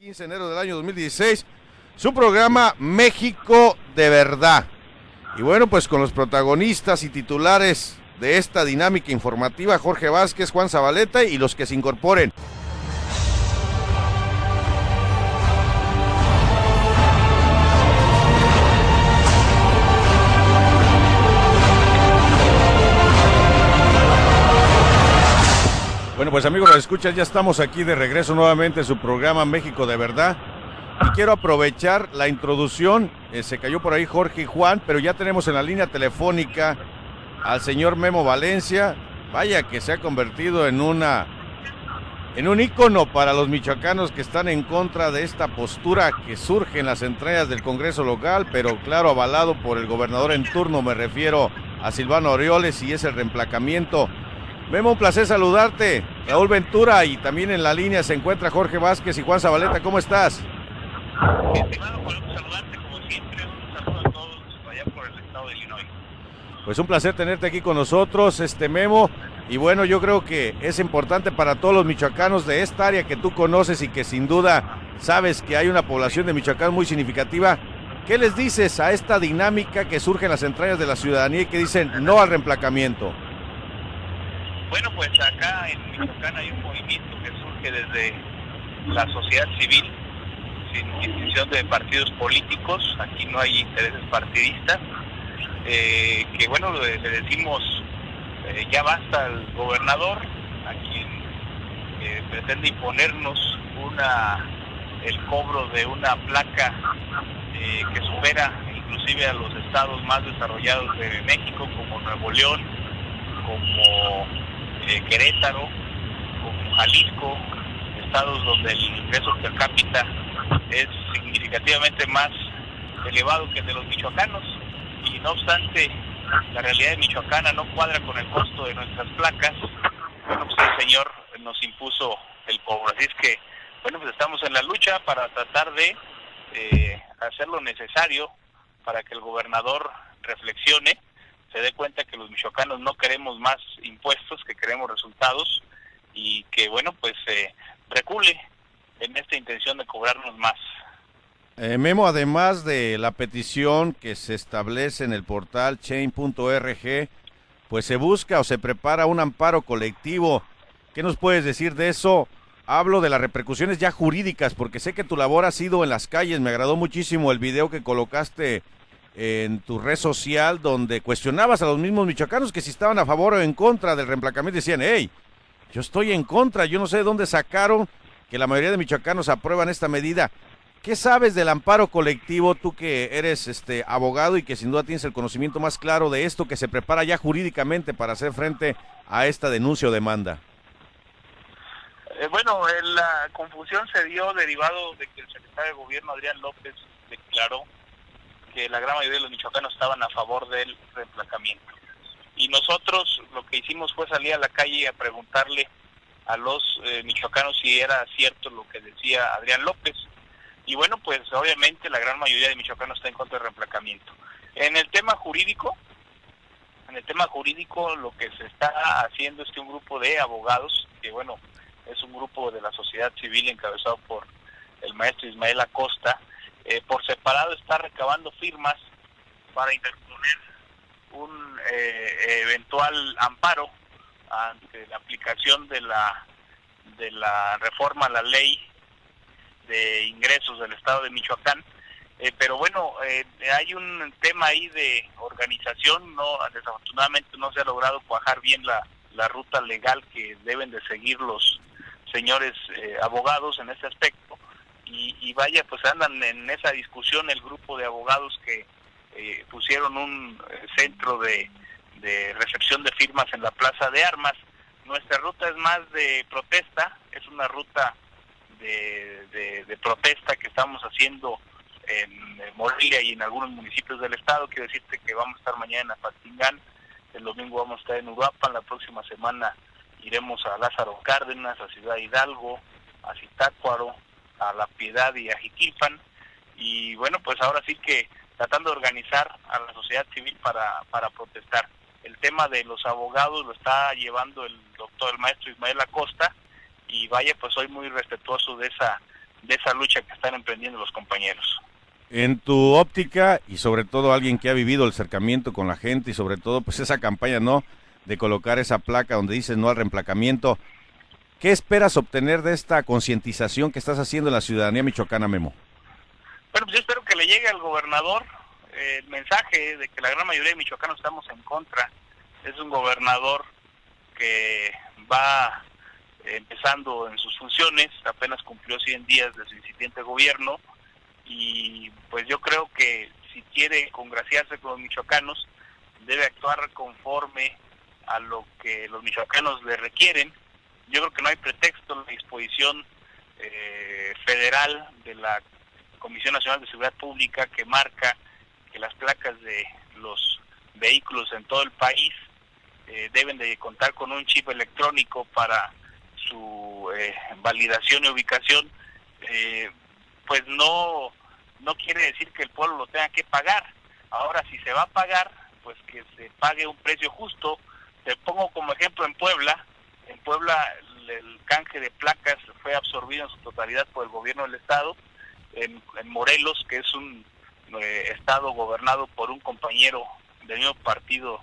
15 de enero del año 2016, su programa México de Verdad. Y bueno, pues con los protagonistas y titulares de esta dinámica informativa, Jorge Vázquez, Juan Zabaleta y los que se incorporen. Bueno, pues amigos, las escuchas, ya estamos aquí de regreso nuevamente en su programa México de Verdad. Y quiero aprovechar la introducción, se cayó por ahí Jorge y Juan, pero ya tenemos en la línea telefónica al señor Memo Valencia. Vaya que se ha convertido en un ícono para los michoacanos que están en contra de esta postura que surge en las entrañas del Congreso local, pero claro, avalado por el gobernador en turno, me refiero a Silvano Aureoles, y es el reemplacamiento. Memo, un placer saludarte. Raúl Ventura, y también en la línea se encuentra Jorge Vázquez y Juan Zabaleta. ¿Cómo estás? Estimado, podemos saludarte como siempre. Un saludo a todos allá por el estado de Illinois. Pues un placer tenerte aquí con nosotros, Memo. Y bueno, yo creo que es importante para todos los michoacanos de esta área que tú conoces y que sin duda sabes que hay una población de Michoacán muy significativa. ¿Qué les dices a esta dinámica que surge en las entrañas de la ciudadanía y que dicen no al reemplacamiento? Bueno, pues acá en Michoacán hay un movimiento que surge desde la sociedad civil, sin distinción de partidos políticos. Aquí no hay intereses partidistas, que bueno, le decimos ya basta al gobernador, a quien pretende imponernos el cobro de una placa que supera inclusive a los estados más desarrollados de México, como Nuevo León, como Querétaro, como Jalisco, estados donde el ingreso per cápita es significativamente más elevado que el de los michoacanos, y no obstante la realidad de michoacana no cuadra con el costo de nuestras placas. Bueno, pues el señor nos impuso el cobro, así es que bueno, pues estamos en la lucha para tratar de hacer lo necesario para que el gobernador reflexione, se dé cuenta que los michoacanos no queremos más impuestos, que queremos resultados, y que bueno, pues recule en esta intención de cobrarnos más. Memo, además de la petición que se establece en el portal chain.org, pues se busca o se prepara un amparo colectivo. ¿Qué nos puedes decir de eso? Hablo de las repercusiones ya jurídicas, porque sé que tu labor ha sido en las calles. Me agradó muchísimo el video que colocaste en tu red social, donde cuestionabas a los mismos michoacanos que si estaban a favor o en contra del reemplacamiento. Decían, hey, yo estoy en contra. Yo no sé de dónde sacaron que la mayoría de michoacanos aprueban esta medida. ¿Qué sabes del amparo colectivo, tú que eres abogado y que sin duda tienes el conocimiento más claro de esto, que se prepara ya jurídicamente para hacer frente a esta denuncia o demanda? Bueno, la confusión se dio derivado de que el secretario de Gobierno, Adrián López, declaró que la gran mayoría de los michoacanos estaban a favor del reemplacamiento. Y nosotros lo que hicimos fue salir a la calle a preguntarle a los michoacanos si era cierto lo que decía Adrián López. Y bueno, pues obviamente la gran mayoría de michoacanos está en contra del reemplacamiento. En el tema jurídico, lo que se está haciendo es que un grupo de abogados, que bueno, es un grupo de la sociedad civil encabezado por el maestro Ismael Acosta, por separado está recabando firmas para interponer un eventual amparo ante la aplicación de la reforma a la ley de ingresos del estado de Michoacán. Pero bueno, hay un tema ahí de organización. Desafortunadamente no se ha logrado cuajar bien la ruta legal que deben de seguir los señores abogados en este aspecto, y vaya, pues andan en esa discusión el grupo de abogados que pusieron un centro de recepción de firmas en la Plaza de Armas. Nuestra ruta es más de protesta, es una ruta de protesta que estamos haciendo en Morelia y en algunos municipios del estado. Quiero decirte que vamos a estar mañana en Apatzingán, el domingo vamos a estar en Uruapan, la próxima semana iremos a Lázaro Cárdenas, a Ciudad Hidalgo, a Zitácuaro, a La Piedad y a Jiquilpan. Y bueno, pues ahora sí que tratando de organizar a la sociedad civil para protestar. El tema de los abogados lo está llevando el maestro Ismael Acosta, y vaya, pues soy muy respetuoso de esa de esa lucha que están emprendiendo los compañeros. En tu óptica, y sobre todo alguien que ha vivido el acercamiento con la gente, y sobre todo pues esa campaña, ¿no?, de colocar esa placa donde dices no al reemplacamiento, ¿qué esperas obtener de esta concientización que estás haciendo en la ciudadanía michoacana, Memo? Bueno, pues yo espero que le llegue al gobernador el mensaje de que la gran mayoría de michoacanos estamos en contra. Es un gobernador que va empezando en sus funciones, apenas cumplió 100 días de su incipiente gobierno, y pues yo creo que si quiere congraciarse con los michoacanos, debe actuar conforme a lo que los michoacanos le requieren. Yo creo que no hay pretexto en la disposición federal de la Comisión Nacional de Seguridad Pública que marca que las placas de los vehículos en todo el país deben de contar con un chip electrónico para su validación y ubicación. Pues no quiere decir que el pueblo lo tenga que pagar. Ahora, si se va a pagar, pues que se pague un precio justo. Te pongo como ejemplo en Puebla. En Puebla el canje de placas fue absorbido en su totalidad por el gobierno del estado. En Morelos, que es un estado gobernado por un compañero del mismo partido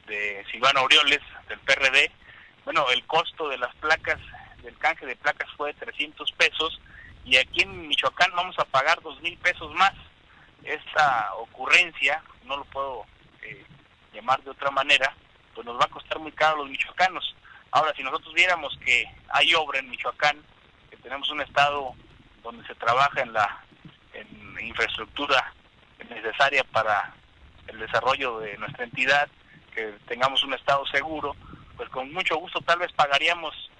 de Silvano Aureoles, del PRD, bueno, el costo de las placas, del canje de placas fue de 300 pesos, y aquí en Michoacán vamos a pagar 2,000 pesos más. Esta ocurrencia, no lo puedo llamar de otra manera, pues nos va a costar muy caro a los michoacanos. Ahora, si nosotros viéramos que hay obra en Michoacán, que tenemos un estado donde se trabaja en infraestructura necesaria para el desarrollo de nuestra entidad, que tengamos un estado seguro, pues con mucho gusto tal vez pagaríamos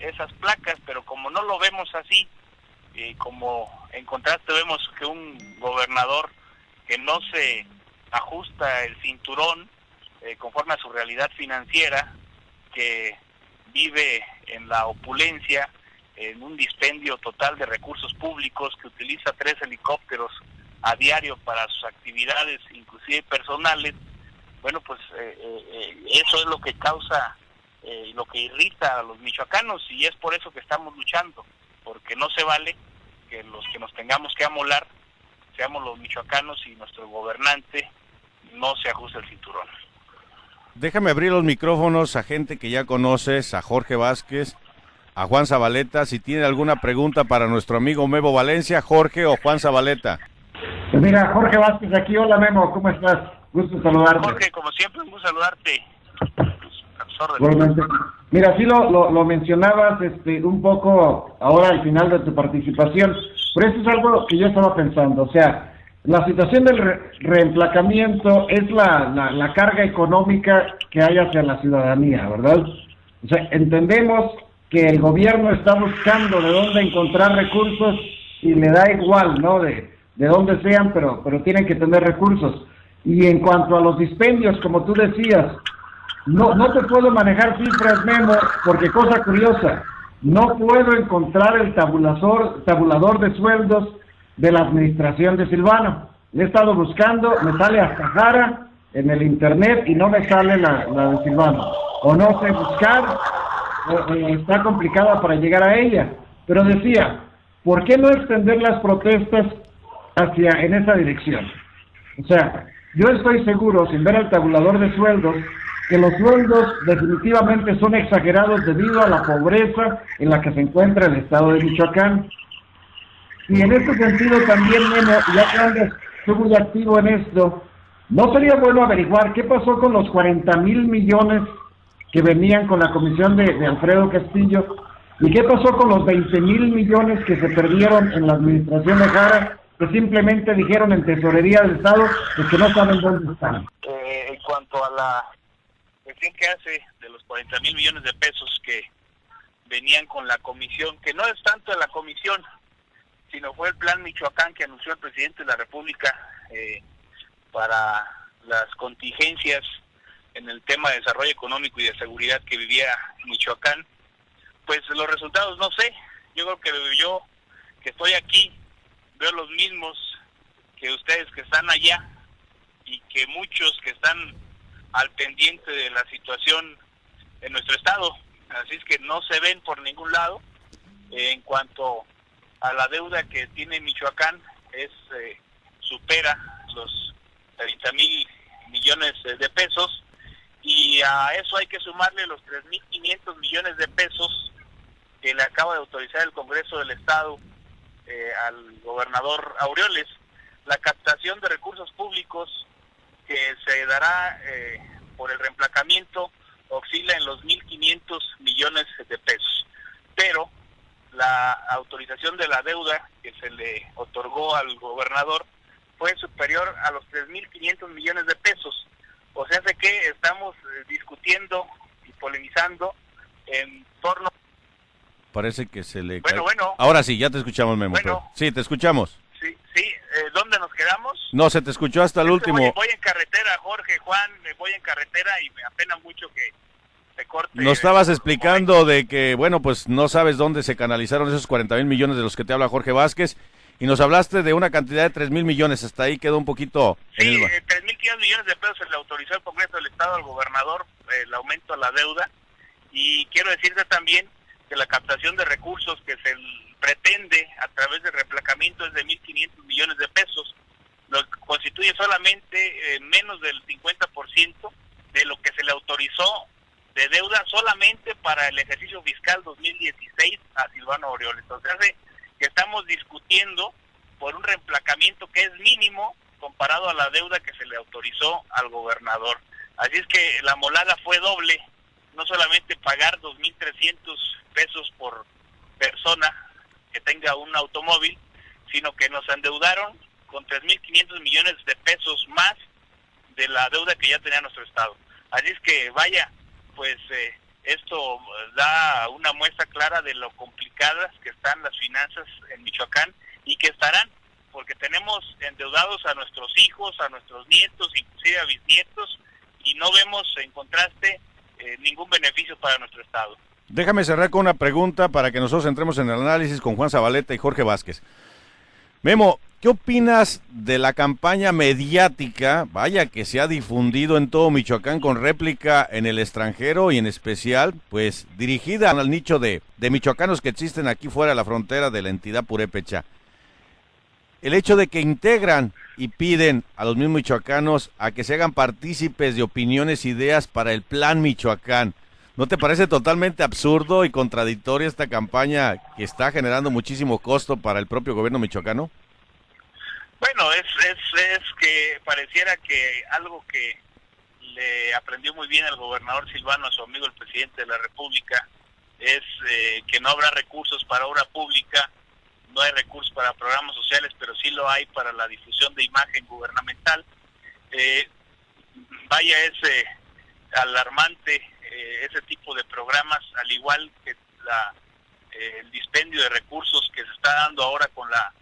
esas placas, pero como no lo vemos así, y como en contraste vemos que un gobernador que no se ajusta el cinturón conforme a su realidad financiera, que vive en la opulencia, en un dispendio total de recursos públicos, que utiliza 3 helicópteros a diario para sus actividades, inclusive personales, bueno, pues eso es lo que causa, lo que irrita a los michoacanos, y es por eso que estamos luchando, porque no se vale que los que nos tengamos que amolar seamos los michoacanos y nuestro gobernante no se ajuste el cinturón. Déjame abrir los micrófonos a gente que ya conoces, a Jorge Vázquez, a Juan Zabaleta, si tiene alguna pregunta para nuestro amigo Memo Valencia, Jorge o Juan Zabaleta. Pues mira, Jorge Vázquez aquí. Hola, Memo, ¿cómo estás? Gusto saludarte. Jorge, como siempre, un gusto saludarte. Igualmente. Mira, sí lo mencionabas un poco ahora al final de tu participación, pero eso es algo que yo estaba pensando. O sea, la situación del reemplacamiento es la carga económica que hay hacia la ciudadanía, ¿verdad? O sea, entendemos que el gobierno está buscando de dónde encontrar recursos y le da igual, ¿no?, de dónde sean, pero tienen que tener recursos. Y en cuanto a los dispendios, como tú decías, no te puedo manejar cifras, Memo, porque cosa curiosa, no puedo encontrar el tabulador de sueldos de la administración de Silvano. Le he estado buscando, me sale hasta Jara en el internet y no me sale la de Silvano. O no sé buscar, está complicada para llegar a ella. Pero decía, ¿por qué no extender las protestas en esa dirección? O sea, yo estoy seguro, sin ver el tabulador de sueldos, que los sueldos definitivamente son exagerados debido a la pobreza en la que se encuentra el estado de Michoacán. Y en este sentido también, Memo, ya que andas tú muy activo en esto, ¿no sería bueno averiguar qué pasó con los 40,000 millones que venían con la comisión de Alfredo Castillo? ¿Y qué pasó con los 20,000 millones que se perdieron en la administración de Jara, que simplemente dijeron en Tesorería del Estado pues que no saben dónde están? En cuanto a la cuestión que hace de los 40,000 millones de pesos que venían con la comisión, que no es tanto de la comisión, sino fue el plan Michoacán que anunció el presidente de la República para las contingencias en el tema de desarrollo económico y de seguridad que vivía Michoacán. Pues los resultados no sé, yo creo que yo que estoy aquí veo los mismos que ustedes que están allá y que muchos que están al pendiente de la situación en nuestro estado, así es que no se ven por ningún lado. En cuanto a la deuda que tiene Michoacán, supera los 30,000 millones de pesos, y a eso hay que sumarle los 3,500 millones de pesos que le acaba de autorizar el Congreso del Estado al gobernador Aureoles. La captación de recursos públicos que se dará por el reemplacamiento oscila en los 1,500 millones de pesos, pero la autorización de la deuda que se le otorgó al gobernador fue superior a los 3,500 millones de pesos. O sea, de que estamos discutiendo y polemizando en torno... Parece que se le... Bueno. Ahora sí, ya te escuchamos, Memo. Bueno. Sí, te escuchamos. Sí, ¿dónde nos quedamos? No, se te escuchó hasta el último. Voy en carretera, Jorge, Juan, voy en carretera y me apena mucho que se corte. Nos estabas explicando de que, bueno, pues no sabes dónde se canalizaron esos 40,000 millones de los que te habla Jorge Vázquez, y nos hablaste de una cantidad de 3,000 millones, hasta ahí quedó un poquito... Sí, 3,500 millones de pesos se le autorizó el Congreso del Estado al gobernador, el aumento a la deuda, y quiero decirte también que la captación de recursos que se pretende a través del reemplacamiento es de 1,500 millones de pesos, lo que constituye solamente menos del 50% de lo que se le autorizó de deuda solamente para el ejercicio fiscal 2016 a Silvano Aureoles. Entonces, que estamos discutiendo por un reemplacamiento que es mínimo comparado a la deuda que se le autorizó al gobernador. Así es que la molada fue doble, no solamente pagar 2,300 pesos por persona que tenga un automóvil, sino que nos endeudaron con 3,500 millones de pesos más de la deuda que ya tenía nuestro estado. Así es que vaya, pues esto da una muestra clara de lo complicadas que están las finanzas en Michoacán y que estarán, porque tenemos endeudados a nuestros hijos, a nuestros nietos, inclusive a bisnietos, y no vemos en contraste ningún beneficio para nuestro estado. Déjame cerrar con una pregunta para que nosotros entremos en el análisis con Juan Zabaleta y Jorge Vázquez. Memo, ¿qué opinas de la campaña mediática, vaya, que se ha difundido en todo Michoacán con réplica en el extranjero y en especial, pues, dirigida al nicho de michoacanos que existen aquí fuera de la frontera de la entidad purépecha? El hecho de que integran y piden a los mismos michoacanos a que se hagan partícipes de opiniones, ideas para el Plan Michoacán. ¿No te parece totalmente absurdo y contradictoria esta campaña que está generando muchísimo costo para el propio gobierno michoacano? Bueno, es que pareciera que algo que le aprendió muy bien el gobernador Silvano a su amigo el presidente de la República es que no habrá recursos para obra pública, no hay recursos para programas sociales, pero sí lo hay para la difusión de imagen gubernamental. Vaya, es alarmante ese tipo de programas, al igual que el dispendio de recursos que se está dando ahora con la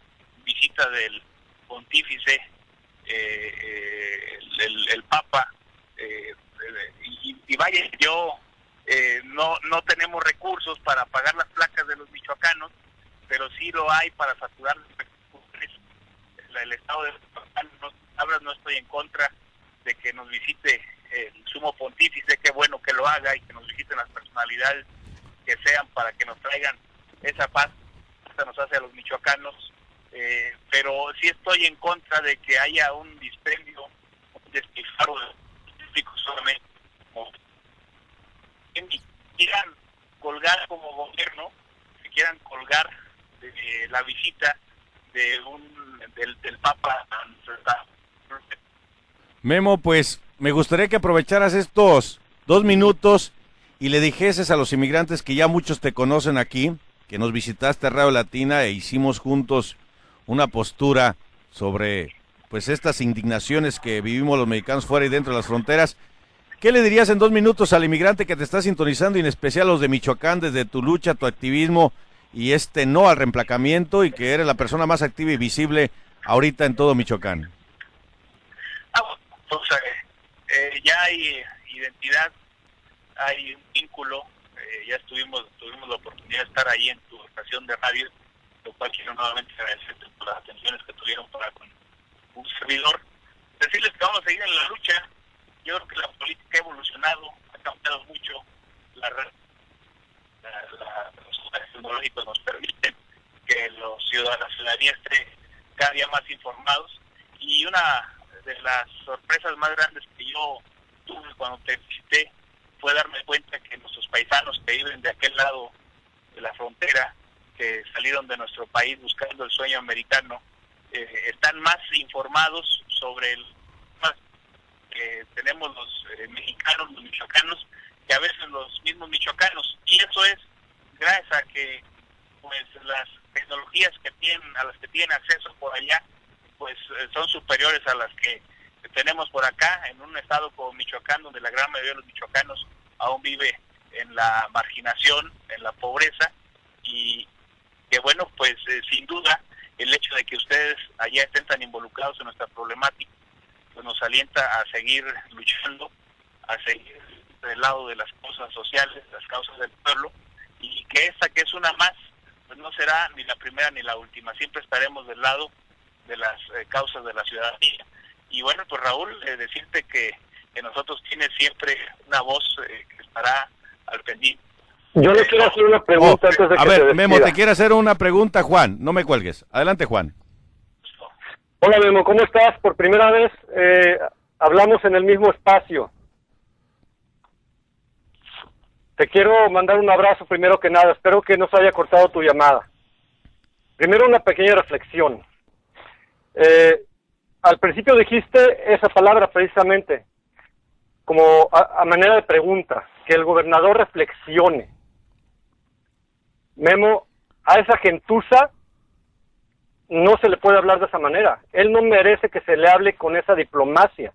visita del pontífice, el Papa, y vaya, no tenemos recursos para pagar las placas de los michoacanos, pero sí lo hay para saturar el estado de Michoacán. No estoy en contra de que nos visite el sumo pontífice, qué bueno que lo haga y que nos visiten las personalidades que sean para que nos traigan esa paz que nos hace a los michoacanos, pero sí estoy en contra de que haya un dispendio, un despilfarro de solamente que quieran colgar como gobierno, que quieran colgar de la visita del Papa a nuestro estado. Memo, pues me gustaría que aprovecharas estos 2 minutos y le dijeses a los inmigrantes que ya muchos te conocen aquí, que nos visitaste a Radio Latina e hicimos juntos una postura sobre pues estas indignaciones que vivimos los mexicanos fuera y dentro de las fronteras. ¿Qué le dirías en 2 minutos al inmigrante que te está sintonizando, y en especial a los de Michoacán, desde tu lucha, tu activismo y no al reemplacamiento, y que eres la persona más activa y visible ahorita en todo Michoacán? Pues, ya hay identidad, hay un vínculo, ya tuvimos la oportunidad de estar ahí en tu estación de radio, lo cual quiero nuevamente agradecerte por las atenciones que tuvieron para con un servidor. Decirles que vamos a seguir en la lucha. Yo creo que la política ha evolucionado, ha cambiado mucho, los tecnológicos nos permiten que que la ciudadanía esté cada día más informados. Y una de las sorpresas más grandes que yo tuve cuando te visité fue darme cuenta que nuestros paisanos que viven de aquel lado de la frontera, que salieron de nuestro país buscando el sueño americano, están más informados sobre el que tenemos los mexicanos, los michoacanos, que a veces los mismos michoacanos. Y eso es gracias a que pues las tecnologías que tienen, a las que tienen acceso por allá, pues son superiores a las que tenemos por acá, en un estado como Michoacán, donde la gran mayoría de los michoacanos aún vive en la marginación, en la pobreza, y que bueno, pues sin duda el hecho de que ustedes allá estén tan involucrados en nuestra problemática, pues nos alienta a seguir luchando, a seguir del lado de las causas sociales, las causas del pueblo, y que esta, que es una más, pues no será ni la primera ni la última, siempre estaremos del lado de las causas de la ciudadanía. Y bueno, pues Raúl, decirte que nosotros tienes siempre una voz que estará al pendiente. Yo le quiero hacer una pregunta antes de que a ver, se despida. Memo, te quiere hacer una pregunta, Juan, no me cuelgues. Adelante, Juan. Hola, Memo, ¿cómo estás? Por primera vez hablamos en el mismo espacio. Te quiero mandar un abrazo primero que nada. Espero que no se haya cortado tu llamada. Primero, una pequeña reflexión. Al principio dijiste esa palabra precisamente como a manera de pregunta, que el gobernador reflexione. Memo, a esa gentuza no se le puede hablar de esa manera. Él no merece que se le hable con esa diplomacia.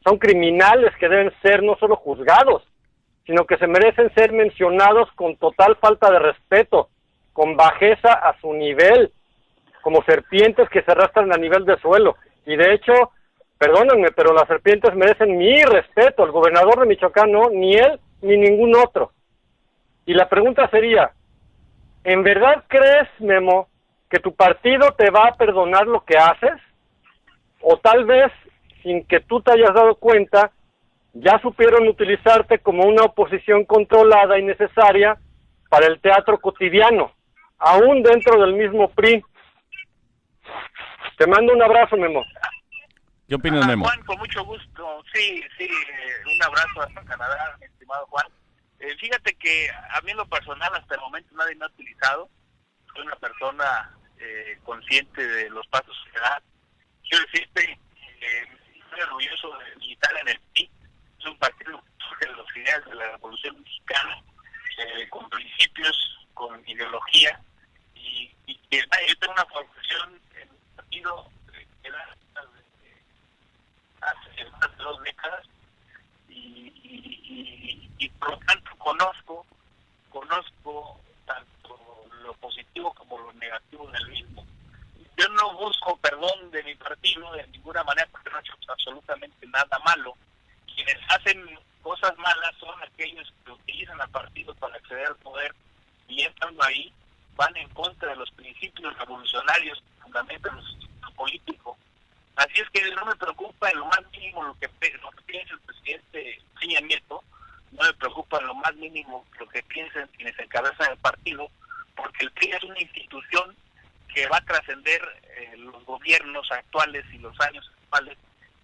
Son criminales que deben ser no solo juzgados, sino que se merecen ser mencionados con total falta de respeto, con bajeza a su nivel, como serpientes que se arrastran a nivel de suelo. Y de hecho, perdónenme, pero las serpientes merecen mi respeto. El gobernador de Michoacán no, ni él, ni ningún otro. Y la pregunta sería, ¿en verdad crees, Memo, que tu partido te va a perdonar lo que haces? O tal vez, sin que tú te hayas dado cuenta, ya supieron utilizarte como una oposición controlada y necesaria para el teatro cotidiano, aún dentro del mismo PRI. Te mando un abrazo, Memo. ¿Qué opinas, Memo? Juan, con mucho gusto. Sí, un abrazo hasta Canadá, mi estimado Juan. Fíjate que a mí en lo personal hasta el momento nadie me ha utilizado. Soy una persona consciente de los pasos que da. Quiero decirte estoy orgulloso de militar en el PRI. Es un partido que surge de los ideales de la Revolución Mexicana, con principios, con ideología, y yo tengo una formación en el partido que da hace más de 2 décadas, y por lo tanto conozco tanto lo positivo como lo negativo del mismo. Yo no busco perdón de mi partido de ninguna manera, porque no he hecho absolutamente nada malo. Quienes hacen cosas malas son aquellos que utilizan al partido para acceder al poder, y estando ahí van en contra de los principios revolucionarios que fundamentan los sistemas políticos. Así es que no me preocupa en lo más mínimo lo que piensa el presidente Peña Nieto, no me preocupa en lo más mínimo lo que piensen quienes encabezan el partido, porque el PRI es una institución que va a trascender los gobiernos actuales y los años actuales,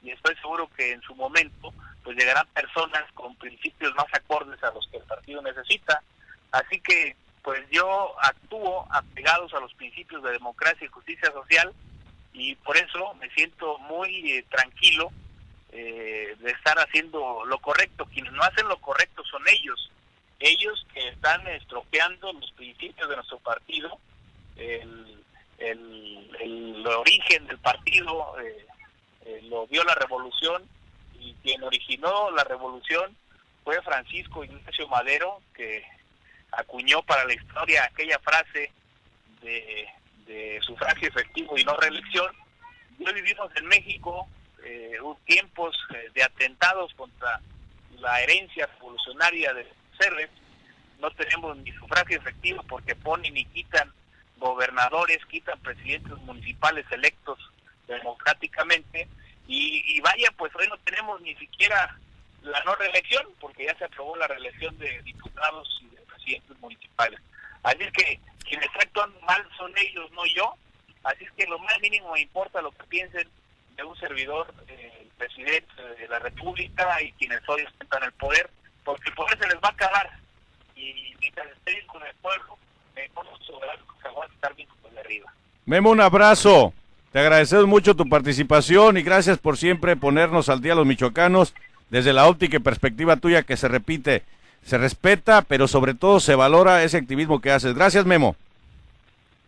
y estoy seguro que en su momento pues llegarán personas con principios más acordes a los que el partido necesita. Así que pues yo actúo apegados a los principios de democracia y justicia social, y por eso me siento muy tranquilo de estar haciendo lo correcto. Quienes no hacen lo correcto son ellos que están estropeando los principios de nuestro partido, el origen del partido lo dio la revolución, y quien originó la revolución fue Francisco Ignacio Madero, que acuñó para la historia aquella frase de sufragio efectivo y no reelección. Hoy vivimos en México tiempos de atentados contra la herencia revolucionaria de CERVES. No tenemos ni sufragio efectivo porque ponen y quitan gobernadores, quitan presidentes municipales electos democráticamente, y vaya, pues hoy no tenemos ni siquiera la no reelección, porque ya se aprobó la reelección de diputados y de presidentes municipales. Así es que quienes actúan mal son ellos, no yo. Así es que lo más mínimo me importa lo que piensen de un servidor, el presidente de la República y quienes hoy ostentan el poder, porque el poder se les va a acabar. Y mientras estén con el pueblo, se va a estar bien con de arriba. Memo, un abrazo. Te agradecemos mucho tu participación y gracias por siempre ponernos al día a los michoacanos desde la óptica y perspectiva tuya que se repite, se respeta, pero sobre todo se valora ese activismo que haces. Gracias, Memo.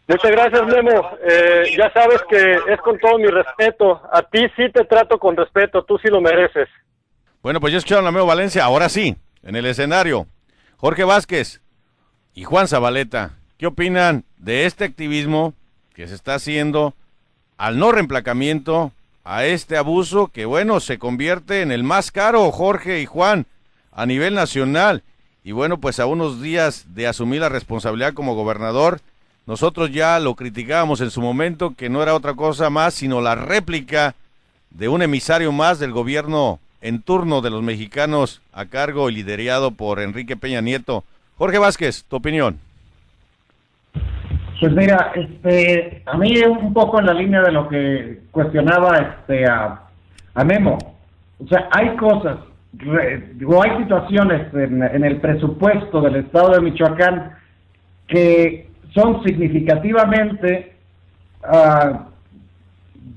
Muchas gracias, Memo. Ya sabes que es con todo mi respeto. A ti sí te trato con respeto, tú sí lo mereces. Bueno, pues ya escucharon a Memo Valencia, ahora sí, en el escenario. Jorge Vázquez y Juan Zabaleta, ¿qué opinan de este activismo que se está haciendo al no reemplacamiento, a este abuso que, bueno, se convierte en el más caro, Jorge y Juan, a nivel nacional? Y bueno, pues a unos días de asumir la responsabilidad como gobernador, nosotros ya lo criticábamos en su momento, que no era otra cosa más, sino la réplica de un emisario más del gobierno en turno de los mexicanos a cargo y liderado por Enrique Peña Nieto. Jorge Vázquez, tu opinión. Pues mira, a mí un poco en la línea de lo que cuestionaba a Memo. O sea, hay cosas, o hay situaciones en el presupuesto del estado de Michoacán que son significativamente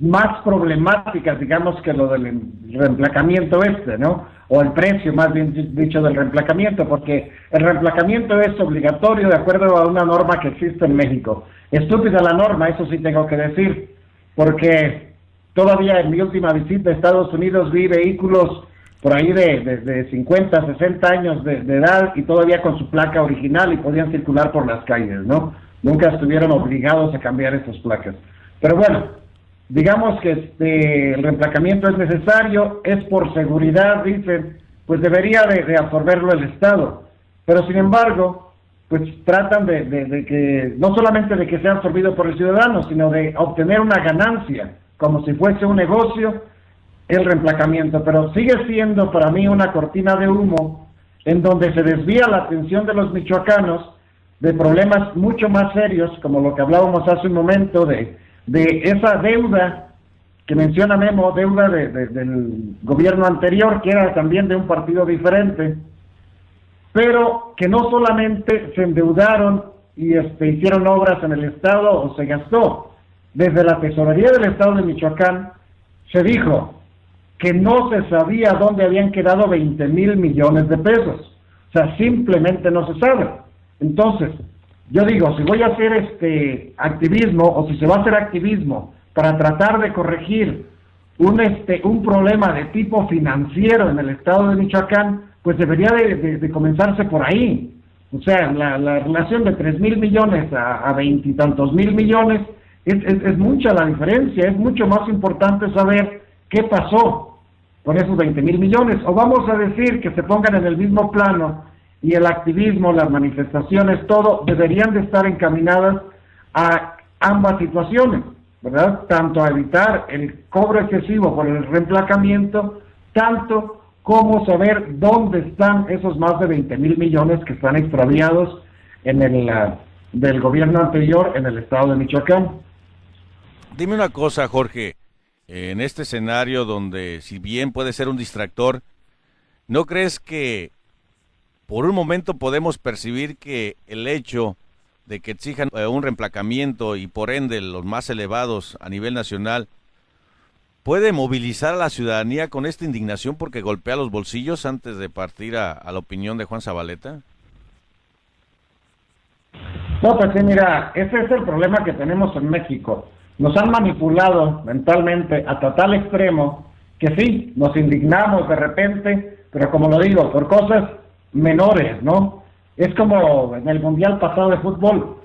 más problemáticas, digamos, que lo del reemplacamiento ¿no? O el precio, más bien dicho, del reemplacamiento, porque el reemplacamiento es obligatorio de acuerdo a una norma que existe en México. Estúpida la norma, eso sí tengo que decir, porque todavía en mi última visita a Estados Unidos vi vehículos por ahí de 50, 60 años de edad y todavía con su placa original y podían circular por las calles, ¿no? Nunca estuvieron obligados a cambiar esas placas. Pero bueno, digamos que el reemplacamiento es necesario, es por seguridad, dicen, pues debería de absorberlo el Estado. Pero sin embargo, pues tratan de que, no solamente de que sea absorbido por el ciudadano, sino de obtener una ganancia, como si fuese un negocio, el reemplacamiento. Pero sigue siendo para mí una cortina de humo en donde se desvía la atención de los michoacanos de problemas mucho más serios, como lo que hablábamos hace un momento de esa deuda que menciona Memo, deuda del gobierno anterior, que era también de un partido diferente, pero que no solamente se endeudaron y hicieron obras en el Estado o se gastó. Desde la tesorería del Estado de Michoacán se dijo que no se sabía dónde habían quedado 20,000 millones de pesos. O sea, simplemente no se sabe. Entonces, yo digo, si voy a hacer activismo, o si se va a hacer activismo para tratar de corregir un problema de tipo financiero en el estado de Michoacán, pues debería de comenzarse por ahí. O sea, la relación de 3,000 millones a 20 y tantos mil millones es mucha la diferencia. Es mucho más importante saber qué pasó con esos 20,000 millones. O vamos a decir que se pongan en el mismo plano, y el activismo, las manifestaciones, todo, deberían de estar encaminadas a ambas situaciones, ¿verdad? Tanto a evitar el cobro excesivo por el reemplacamiento, tanto como saber dónde están esos más de 20,000 millones que están extraviados del gobierno anterior en el estado de Michoacán. Dime una cosa, Jorge, en este escenario donde, si bien puede ser un distractor, ¿no crees que por un momento podemos percibir que el hecho de que exijan un reemplacamiento y por ende los más elevados a nivel nacional puede movilizar a la ciudadanía con esta indignación porque golpea los bolsillos antes de partir a la opinión de Juan Zabaleta? No, pues sí, mira, ese es el problema que tenemos en México. Nos han manipulado mentalmente hasta tal extremo que sí, nos indignamos de repente, pero como lo digo, por cosas menores, ¿no? Es como en el Mundial pasado de fútbol,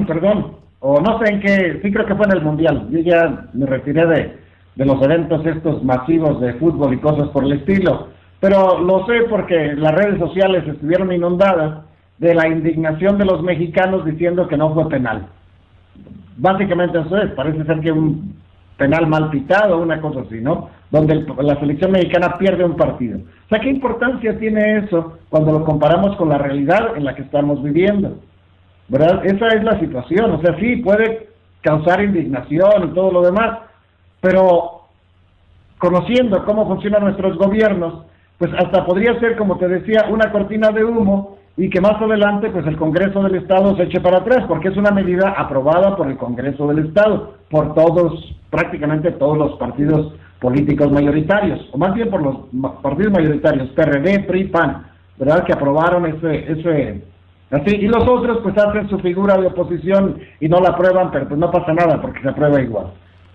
perdón, o no sé en qué, sí creo que fue en el Mundial, yo ya me retiré de los eventos estos masivos de fútbol y cosas por el estilo, pero lo sé porque las redes sociales estuvieron inundadas de la indignación de los mexicanos diciendo que no fue penal. Básicamente eso es, parece ser que un penal mal pitado, una cosa así, ¿no? Donde la selección mexicana pierde un partido. O sea, ¿qué importancia tiene eso cuando lo comparamos con la realidad en la que estamos viviendo? ¿verdad? Esa es la situación, o sea, sí puede causar indignación y todo lo demás, pero conociendo cómo funcionan nuestros gobiernos, pues hasta podría ser, como te decía, una cortina de humo y que más adelante pues el Congreso del Estado se eche para atrás, porque es una medida aprobada por el Congreso del Estado, por todos, prácticamente todos los partidos políticos mayoritarios, o más bien por los partidos mayoritarios, PRD, PRI, PAN, ¿verdad? Que aprobaron así, y los otros pues hacen su figura de oposición y no la aprueban, pero pues no pasa nada porque se aprueba igual,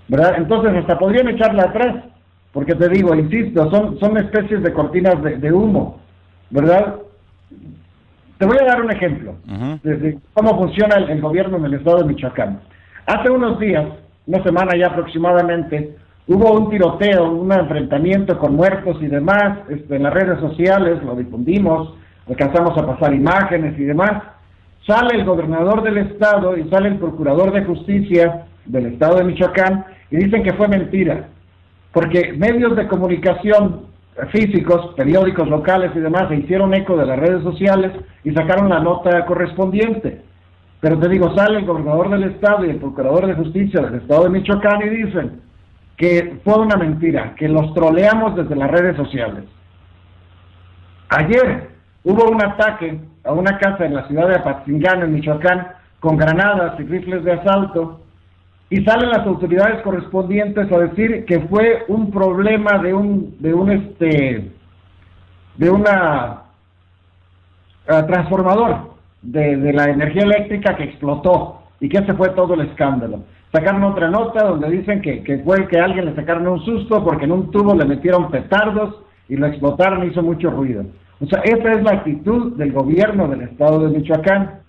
¿verdad? Entonces hasta podrían echarla atrás, porque te digo, insisto, son especies de cortinas de humo, ¿verdad? Te voy a dar un ejemplo de cómo funciona el gobierno en el estado de Michoacán. Hace unos días, una semana ya aproximadamente, hubo un tiroteo, un enfrentamiento con muertos y demás, en las redes sociales, lo difundimos, alcanzamos a pasar imágenes y demás. Sale el gobernador del estado y sale el procurador de justicia del estado de Michoacán y dicen que fue mentira, porque medios de comunicación físicos, periódicos locales y demás se hicieron eco de las redes sociales y sacaron la nota correspondiente. Pero te digo, sale el gobernador del estado y el procurador de justicia del estado de Michoacán y dicen que fue una mentira, que los troleamos desde las redes sociales. Ayer hubo un ataque a una casa en la ciudad de Apatzingán, en Michoacán, con granadas y rifles de asalto, y salen las autoridades correspondientes a decir que fue un problema de un transformador de la energía eléctrica que explotó, y que ese fue todo el escándalo. Sacaron otra nota donde dicen que fue que a alguien le sacaron un susto porque en un tubo le metieron petardos y lo explotaron y hizo mucho ruido. O sea, esa es la actitud del gobierno del estado de Michoacán,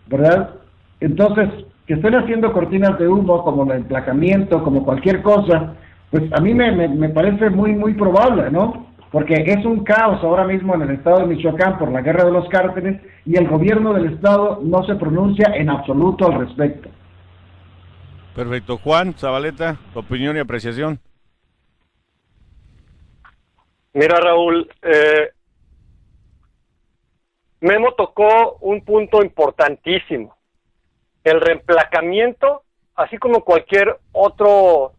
¿verdad? Entonces, que estén haciendo cortinas de humo como el emplacamiento, como cualquier cosa, pues a mí me parece muy, muy probable, ¿no? Porque es un caos ahora mismo en el estado de Michoacán por la guerra de los cárteles y el gobierno del estado no se pronuncia en absoluto al respecto. Perfecto. Juan Zabaleta, tu opinión y apreciación. Mira, Raúl, Memo tocó un punto importantísimo. El reemplacamiento, así como cualquier otro,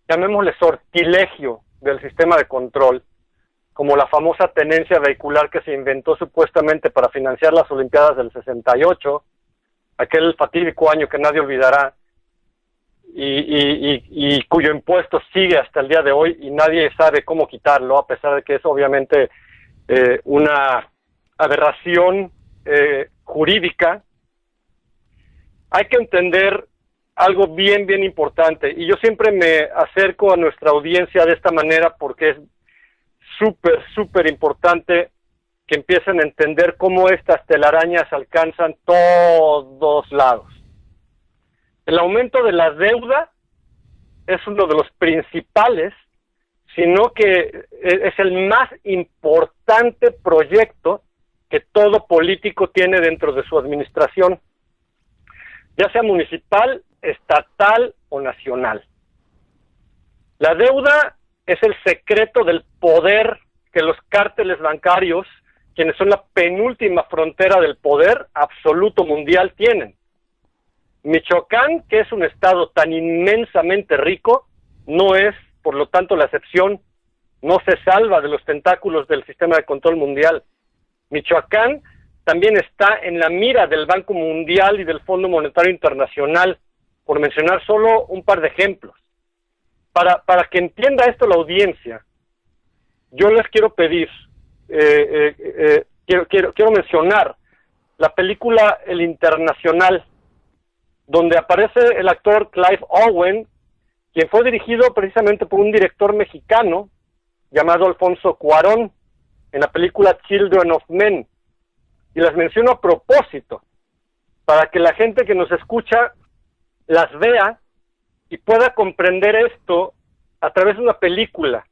llamémosle sortilegio del sistema de control, como la famosa tenencia vehicular que se inventó supuestamente para financiar las Olimpiadas del 68, aquel fatídico año que nadie olvidará, y cuyo impuesto sigue hasta el día de hoy y nadie sabe cómo quitarlo, a pesar de que es obviamente una aberración jurídica. Hay que entender algo bien, bien importante, y yo siempre me acerco a nuestra audiencia de esta manera porque es súper, súper importante que empiecen a entender cómo estas telarañas alcanzan todos lados. El aumento de la deuda es uno de los principales, sino que es el más importante proyecto que todo político tiene dentro de su administración, ya sea municipal, estatal o nacional. La deuda es el secreto del poder que los cárteles bancarios, quienes son la penúltima frontera del poder absoluto mundial, tienen. Michoacán, que es un estado tan inmensamente rico, no es, por lo tanto, la excepción, no se salva de los tentáculos del sistema de control mundial. Michoacán también está en la mira del Banco Mundial y del Fondo Monetario Internacional, por mencionar solo un par de ejemplos. Para que entienda esto la audiencia, yo les quiero pedir, quiero mencionar la película El Internacional, donde aparece el actor Clive Owen, quien fue dirigido precisamente por un director mexicano llamado Alfonso Cuarón, en la película Children of Men. Y las menciono a propósito, para que la gente que nos escucha las vea y pueda comprender esto a través de una película,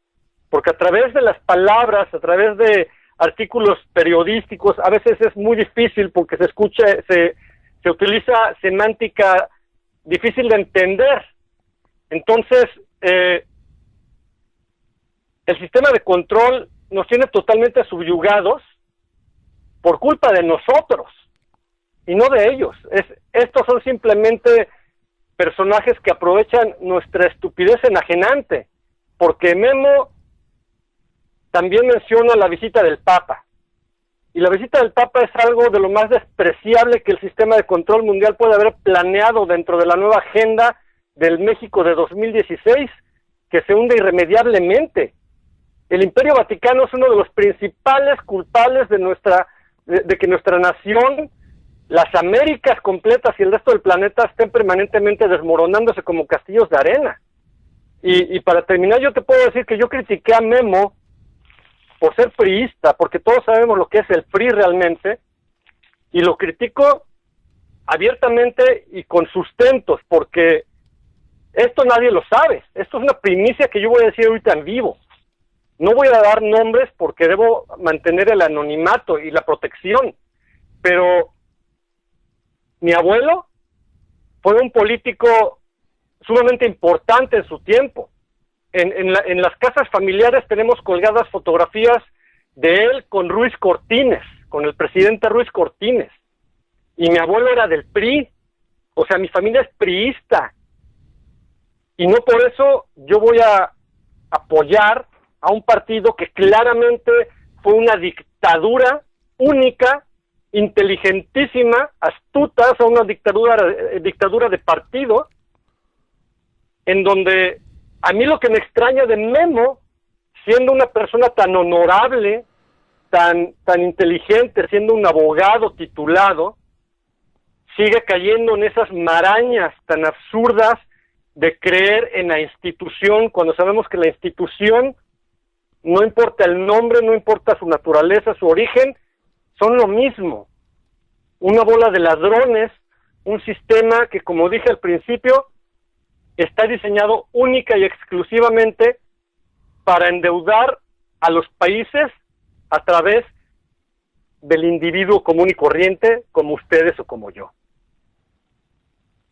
porque a través de las palabras, a través de artículos periodísticos, a veces es muy difícil porque se utiliza semántica difícil de entender. Entonces, el sistema de control nos tiene totalmente subyugados por culpa de nosotros. y no de ellos. Estos son simplemente personajes que aprovechan nuestra estupidez enajenante, porque Memo también menciona la visita del Papa, y la visita del Papa es algo de lo más despreciable que el sistema de control mundial puede haber planeado dentro de la nueva agenda del México de 2016, que se hunde irremediablemente. El Imperio Vaticano es uno de los principales culpables de que nuestra nación, las Américas completas y el resto del planeta estén permanentemente desmoronándose como castillos de arena. Y para terminar, yo te puedo decir que yo critiqué a Memo por ser priista, porque todos sabemos lo que es el PRI realmente, y lo critico abiertamente y con sustentos, porque esto nadie lo sabe. Esto es una primicia que yo voy a decir ahorita en vivo. No voy a dar nombres porque debo mantener el anonimato y la protección, pero mi abuelo fue un político sumamente importante en su tiempo. En las casas familiares tenemos colgadas fotografías de él con Ruiz Cortines, con el presidente Ruiz Cortines. Y mi abuelo era del PRI, o sea, mi familia es priista. Y no por eso yo voy a apoyar a un partido que claramente fue una dictadura única, inteligentísima, astuta, o sea, una dictadura de partido, en donde a mí lo que me extraña de Memo, siendo una persona tan honorable, tan inteligente, siendo un abogado titulado, sigue cayendo en esas marañas tan absurdas de creer en la institución, cuando sabemos que la institución, no importa el nombre, no importa su naturaleza, su origen, son lo mismo. Una bola de ladrones, un sistema que, como dije al principio, está diseñado única y exclusivamente para endeudar a los países a través del individuo común y corriente, como ustedes o como yo.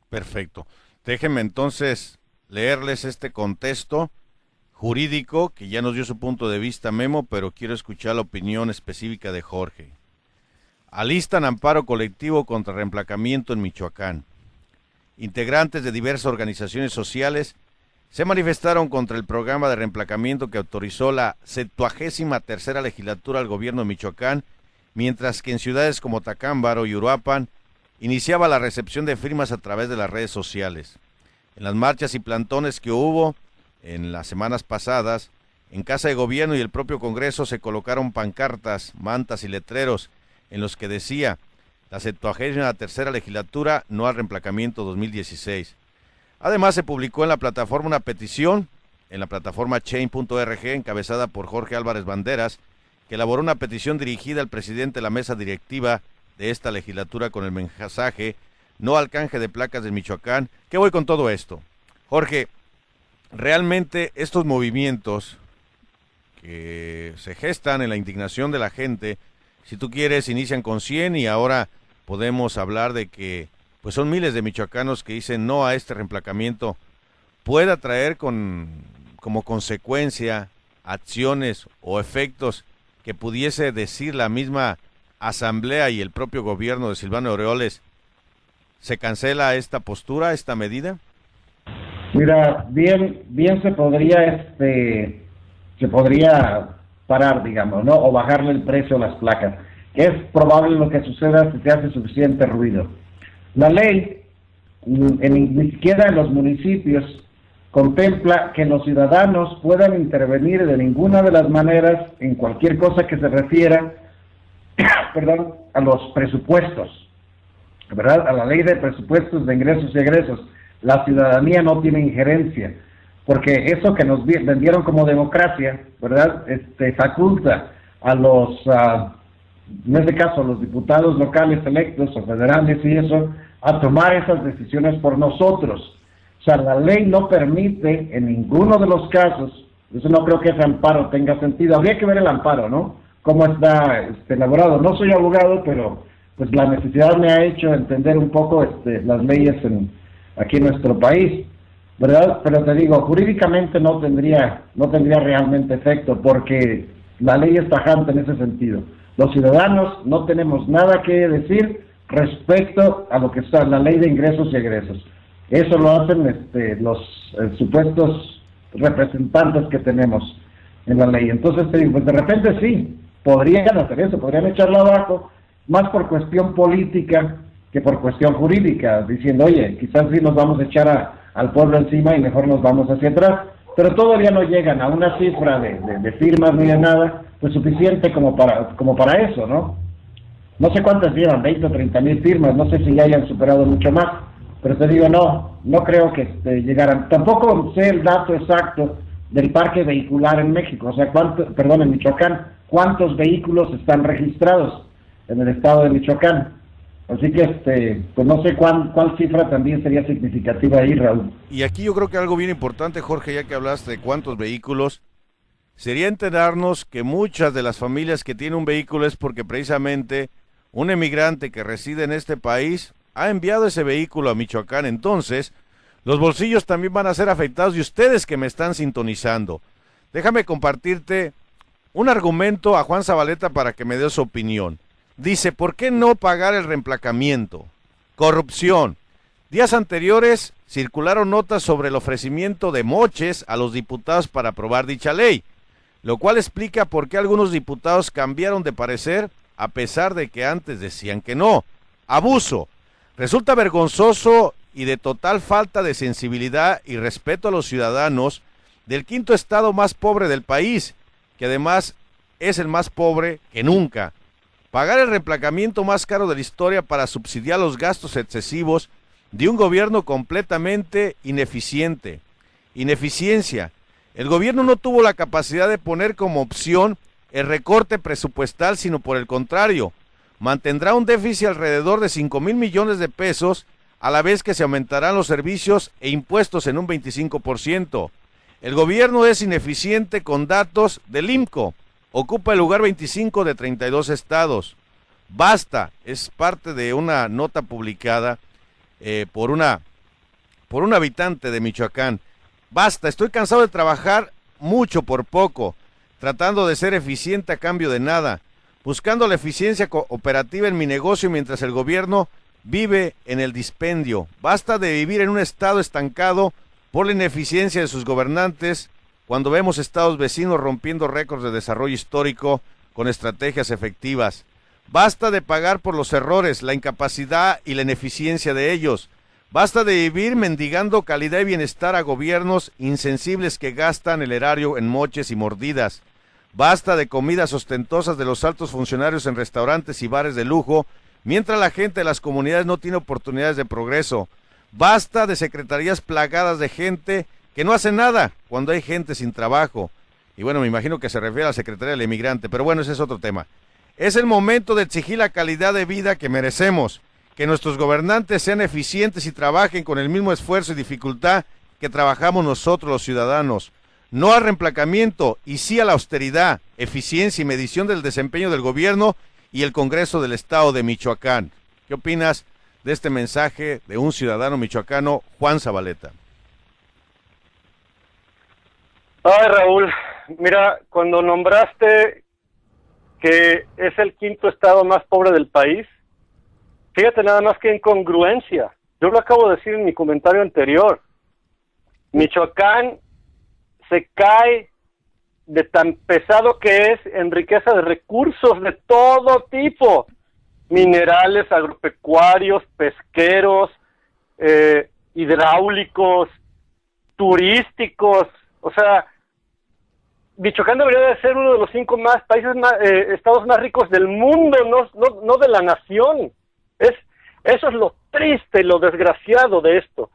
Perfecto. Déjenme entonces leerles este contexto jurídico que ya nos dio su punto de vista Memo, pero quiero escuchar la opinión específica de Jorge. Alistan amparo colectivo contra reemplacamiento en Michoacán. Integrantes de diversas organizaciones sociales se manifestaron contra el programa de reemplacamiento que autorizó la 73ª legislatura al gobierno de Michoacán, mientras que en ciudades como Tacámbaro y Uruapan iniciaba la recepción de firmas a través de las redes sociales. En las marchas y plantones que hubo en las semanas pasadas, en Casa de Gobierno y el propio Congreso se colocaron pancartas, mantas y letreros en los que decía: la 73ª legislatura, no al reemplacamiento 2016. Además, se publicó en la plataforma una petición, en la plataforma Change.org, encabezada por Jorge Álvarez Banderas, que elaboró una petición dirigida al presidente de la mesa directiva de esta legislatura con el mensaje: no al canje de placas de Michoacán. ¿Qué voy con todo esto? Jorge, realmente estos movimientos que se gestan en la indignación de la gente, si tú quieres, inician con 100 y ahora podemos hablar de que pues son miles de michoacanos que dicen no a este reemplacamiento, pueda traer como consecuencia acciones o efectos que pudiese decir la misma asamblea y el propio gobierno de Silvano Aureoles. ¿Se cancela esta postura, esta medida? Mira, bien se podría parar, digamos, ¿no? O bajarle el precio a las placas. Es probable lo que suceda si se hace suficiente ruido. La ley, ni siquiera en los municipios, contempla que los ciudadanos puedan intervenir de ninguna de las maneras en cualquier cosa que se refiera, perdón, a los presupuestos, ¿verdad? A la ley de presupuestos de ingresos y egresos. La ciudadanía no tiene injerencia, porque eso que nos vendieron como democracia, ¿verdad? Faculta a los, en este caso, a los diputados locales electos o federales y eso, a tomar esas decisiones por nosotros. O sea, la ley no permite en ninguno de los casos, eso no creo que ese amparo tenga sentido. Habría que ver el amparo, ¿no? Cómo está elaborado. No soy abogado, pero pues la necesidad me ha hecho entender un poco las leyes aquí en nuestro país, ¿verdad? Pero te digo, jurídicamente no tendría realmente efecto, porque la ley es tajante en ese sentido. Los ciudadanos no tenemos nada que decir respecto a lo que está la ley de ingresos y egresos. Eso lo hacen los supuestos representantes que tenemos en la ley. Entonces te digo, pues de repente sí, podrían hacer eso, podrían echarlo abajo, más por cuestión política que por cuestión jurídica, diciendo, oye, quizás sí nos vamos a echar al pueblo encima y mejor nos vamos hacia atrás, pero todavía no llegan a una cifra de firmas ni de nada, pues suficiente como para eso, ¿no? No sé cuántas llevan, 20 o 30 mil firmas, no sé si ya hayan superado mucho más, pero te digo, no creo que llegaran. Tampoco sé el dato exacto del parque vehicular en México, o sea, en Michoacán, cuántos vehículos están registrados en el estado de Michoacán. Así que, pues no sé cuál cifra también sería significativa ahí, Raúl. Y aquí yo creo que algo bien importante, Jorge, ya que hablaste de cuántos vehículos, sería enterarnos que muchas de las familias que tienen un vehículo es porque precisamente un emigrante que reside en este país ha enviado ese vehículo a Michoacán. Entonces, los bolsillos también van a ser afectados, y ustedes que me están sintonizando, déjame compartirte un argumento a Juan Zabaleta para que me dé su opinión. Dice, ¿por qué no pagar el reemplacamiento? Corrupción. Días anteriores circularon notas sobre el ofrecimiento de moches a los diputados para aprobar dicha ley, lo cual explica por qué algunos diputados cambiaron de parecer a pesar de que antes decían que no. Abuso. Resulta vergonzoso y de total falta de sensibilidad y respeto a los ciudadanos del quinto estado más pobre del país, que además es el más pobre que nunca. Pagar el reemplacamiento más caro de la historia para subsidiar los gastos excesivos de un gobierno completamente ineficiente. Ineficiencia. El gobierno no tuvo la capacidad de poner como opción el recorte presupuestal, sino por el contrario, mantendrá un déficit alrededor de 5,000 millones de pesos, a la vez que se aumentarán los servicios e impuestos en un 25%. El gobierno es ineficiente con datos del IMCO. Ocupa el lugar 25 de 32 estados. Basta, es parte de una nota publicada por un habitante de Michoacán. Basta, estoy cansado de trabajar mucho por poco, tratando de ser eficiente a cambio de nada, buscando la eficiencia operativa en mi negocio mientras el gobierno vive en el dispendio. Basta de vivir en un estado estancado por la ineficiencia de sus gobernantes, cuando vemos estados vecinos rompiendo récords de desarrollo histórico con estrategias efectivas. Basta de pagar por los errores, la incapacidad y la ineficiencia de ellos. Basta de vivir mendigando calidad y bienestar a gobiernos insensibles que gastan el erario en moches y mordidas. Basta de comidas ostentosas de los altos funcionarios en restaurantes y bares de lujo, mientras la gente de las comunidades no tiene oportunidades de progreso. Basta de secretarías plagadas de gente que no hace nada cuando hay gente sin trabajo. Y bueno, me imagino que se refiere a la Secretaría del Inmigrante, pero bueno, ese es otro tema. Es el momento de exigir la calidad de vida que merecemos, que nuestros gobernantes sean eficientes y trabajen con el mismo esfuerzo y dificultad que trabajamos nosotros los ciudadanos. No al reemplacamiento y sí a la austeridad, eficiencia y medición del desempeño del gobierno y el Congreso del Estado de Michoacán. ¿Qué opinas de este mensaje de un ciudadano michoacano, Juan Zabaleta? Ay, Raúl, mira, cuando nombraste que es el quinto estado más pobre del país, fíjate nada más que incongruencia. Yo lo acabo de decir en mi comentario anterior. Michoacán se cae de tan pesado que es en riqueza de recursos de todo tipo, minerales, agropecuarios, pesqueros, hidráulicos, turísticos. O sea, Michoacán debería de ser uno de los 5 estados más ricos del mundo, no de la nación. Eso es lo triste y lo desgraciado de esto.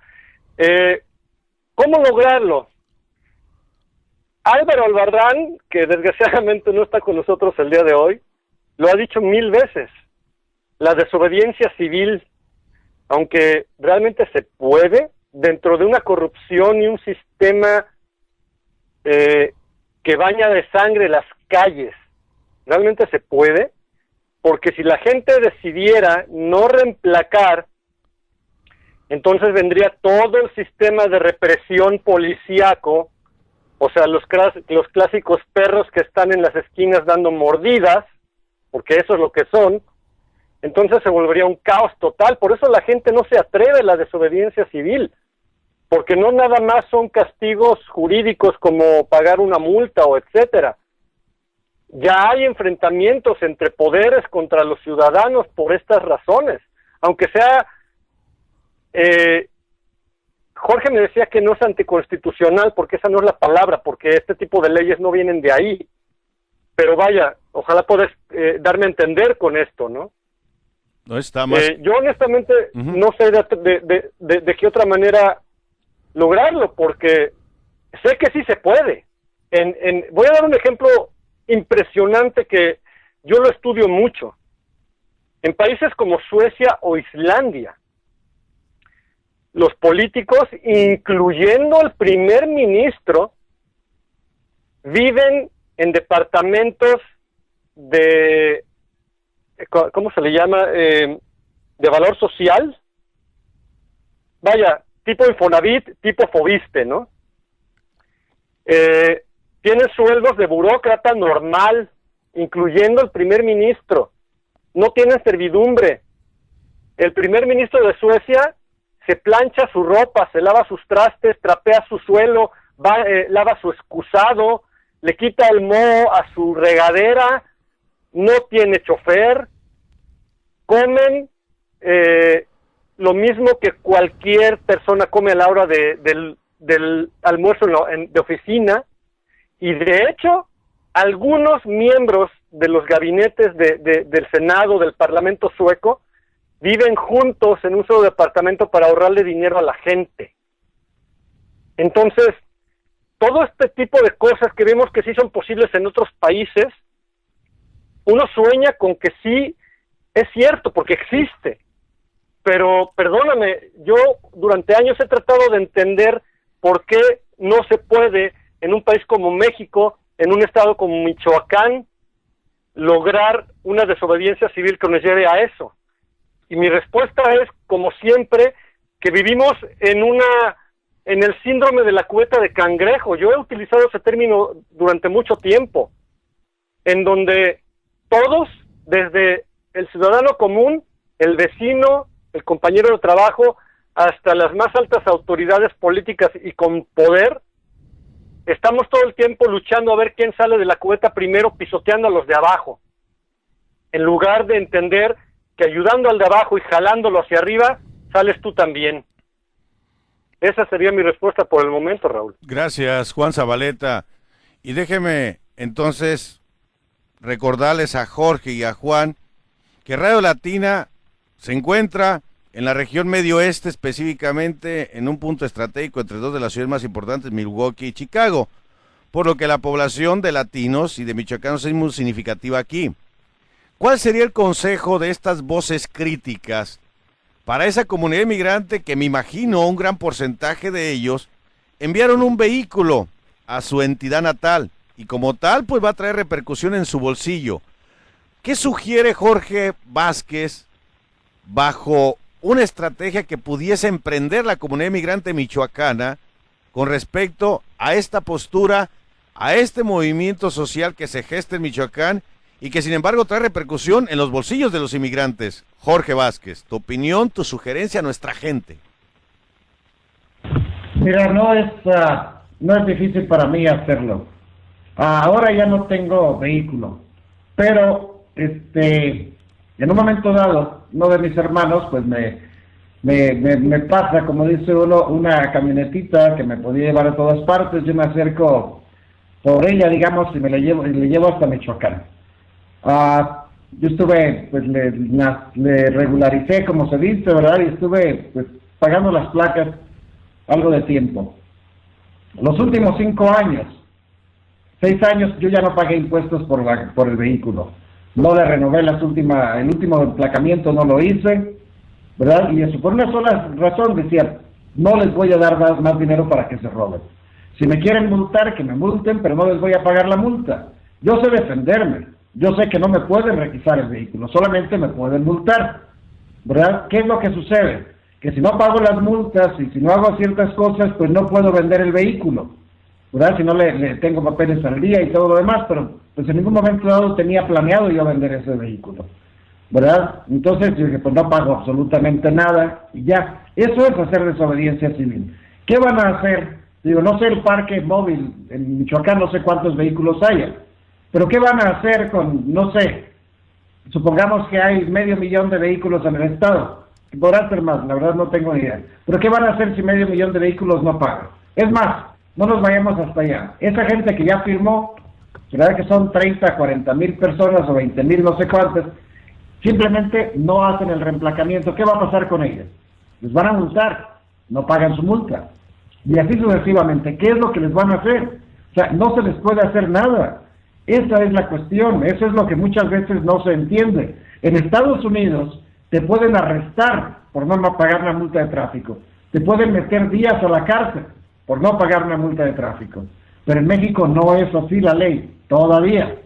¿Cómo lograrlo? Álvaro Albarrán, que desgraciadamente no está con nosotros el día de hoy, lo ha dicho 1000 veces. La desobediencia civil, aunque realmente se puede, dentro de una corrupción y un sistema que baña de sangre las calles, realmente se puede, porque si la gente decidiera no reemplacar, entonces vendría todo el sistema de represión policíaco, o sea, los clásicos perros que están en las esquinas dando mordidas, porque eso es lo que son, entonces se volvería un caos total. Por eso la gente no se atreve a la desobediencia civil, porque no nada más son castigos jurídicos como pagar una multa o etcétera. Ya hay enfrentamientos entre poderes contra los ciudadanos por estas razones, aunque sea... Jorge me decía que no es anticonstitucional, porque esa no es la palabra, porque este tipo de leyes no vienen de ahí. Pero vaya, ojalá puedas darme a entender con esto, ¿no? No está más... yo honestamente no sé de qué otra manera lograrlo, porque sé que sí se puede. Voy a dar un ejemplo impresionante que yo lo estudio mucho. En países como Suecia o Islandia, los políticos, incluyendo el primer ministro, viven en departamentos de, ¿cómo se le llama? De valor social. Vaya, tipo Infonavit, tipo Fobiste, ¿no? Tienen sueldos de burócrata normal, incluyendo el primer ministro. No tienen servidumbre. El primer ministro de Suecia se plancha su ropa, se lava sus trastes, trapea su suelo, lava su excusado, le quita el moho a su regadera, no tiene chofer, comen lo mismo que cualquier persona come a la hora del almuerzo de oficina, y de hecho, algunos miembros de los gabinetes del Senado, del Parlamento sueco, viven juntos en un solo departamento para ahorrarle dinero a la gente. Entonces, todo este tipo de cosas que vemos que sí son posibles en otros países, uno sueña con que sí es cierto, porque existe. Pero, perdóname, yo durante años he tratado de entender por qué no se puede en un país como México, en un estado como Michoacán, lograr una desobediencia civil que nos lleve a eso. Y mi respuesta es, como siempre, que vivimos en el síndrome de la cubeta de cangrejo. Yo he utilizado ese término durante mucho tiempo, en donde todos, desde el ciudadano común, el vecino, el compañero de trabajo, hasta las más altas autoridades políticas y con poder, estamos todo el tiempo luchando a ver quién sale de la cubeta primero, pisoteando a los de abajo, en lugar de entender que ayudando al de abajo y jalándolo hacia arriba, sales tú también. Esa sería mi respuesta por el momento, Raúl. Gracias, Juan Zabaleta. Y déjeme entonces recordarles a Jorge y a Juan que Radio Latina se encuentra en la región medio oeste, específicamente en un punto estratégico entre dos de las ciudades más importantes, Milwaukee y Chicago, por lo que la población de latinos y de michoacanos es muy significativa aquí. ¿Cuál sería el consejo de estas voces críticas para esa comunidad inmigrante que me imagino un gran porcentaje de ellos enviaron un vehículo a su entidad natal y como tal pues va a traer repercusión en su bolsillo? ¿Qué sugiere Jorge Vázquez bajo una estrategia que pudiese emprender la comunidad inmigrante michoacana con respecto a esta postura, a este movimiento social que se gesta en Michoacán y que sin embargo trae repercusión en los bolsillos de los inmigrantes? Jorge Vázquez, tu opinión, tu sugerencia a nuestra gente. Mira, no es difícil para mí hacerlo. Ahora ya no tengo vehículo, pero en un momento dado, uno de mis hermanos pues me pasa, como dice uno, una camionetita que me podía llevar a todas partes. Yo me acerco por ella, digamos, y le llevo hasta Michoacán. Yo estuve, pues le regularicé, como se dice, ¿verdad? Y estuve pues pagando las placas algo de tiempo. Los últimos 5 años, 6 años, yo ya no pagué impuestos por el vehículo. No le renové el último emplacamiento, no lo hice, ¿verdad? Y eso por una sola razón, decía, no les voy a dar más dinero para que se roben. Si me quieren multar, que me multen, pero no les voy a pagar la multa. Yo sé defenderme. Yo sé que no me pueden requisar el vehículo, solamente me pueden multar, ¿verdad? ¿Qué es lo que sucede? Que si no pago las multas y si no hago ciertas cosas, pues no puedo vender el vehículo, ¿verdad? Si no le tengo papeles al día y todo lo demás, pero pues en ningún momento dado tenía planeado yo vender ese vehículo. ¿verdad? Entonces yo dije, pues no pago absolutamente nada y ya. Eso es hacer desobediencia civil. ¿Qué van a hacer? Digo, no sé el parque móvil, en Michoacán no sé cuántos vehículos haya, pero ¿qué van a hacer con, no sé, supongamos que hay 500,000 de vehículos en el estado? Podrá ser más, la verdad no tengo ni idea. Pero ¿qué van a hacer si 500,000 de vehículos no pagan? Es más, no nos vayamos hasta allá. Esa gente que ya firmó, ¿verdad? Que son 30, 40,000 personas o 20,000, no sé cuántas, simplemente no hacen el reemplacamiento. ¿Qué va a pasar con ellas? Les van a multar, no pagan su multa. Y así sucesivamente. ¿Qué es lo que les van a hacer? O sea, no se les puede hacer nada. Esa es la cuestión, eso es lo que muchas veces no se entiende. En Estados Unidos te pueden arrestar por no pagar una multa de tráfico. Te pueden meter días a la cárcel por no pagar una multa de tráfico. Pero en México no es así la ley, todavía.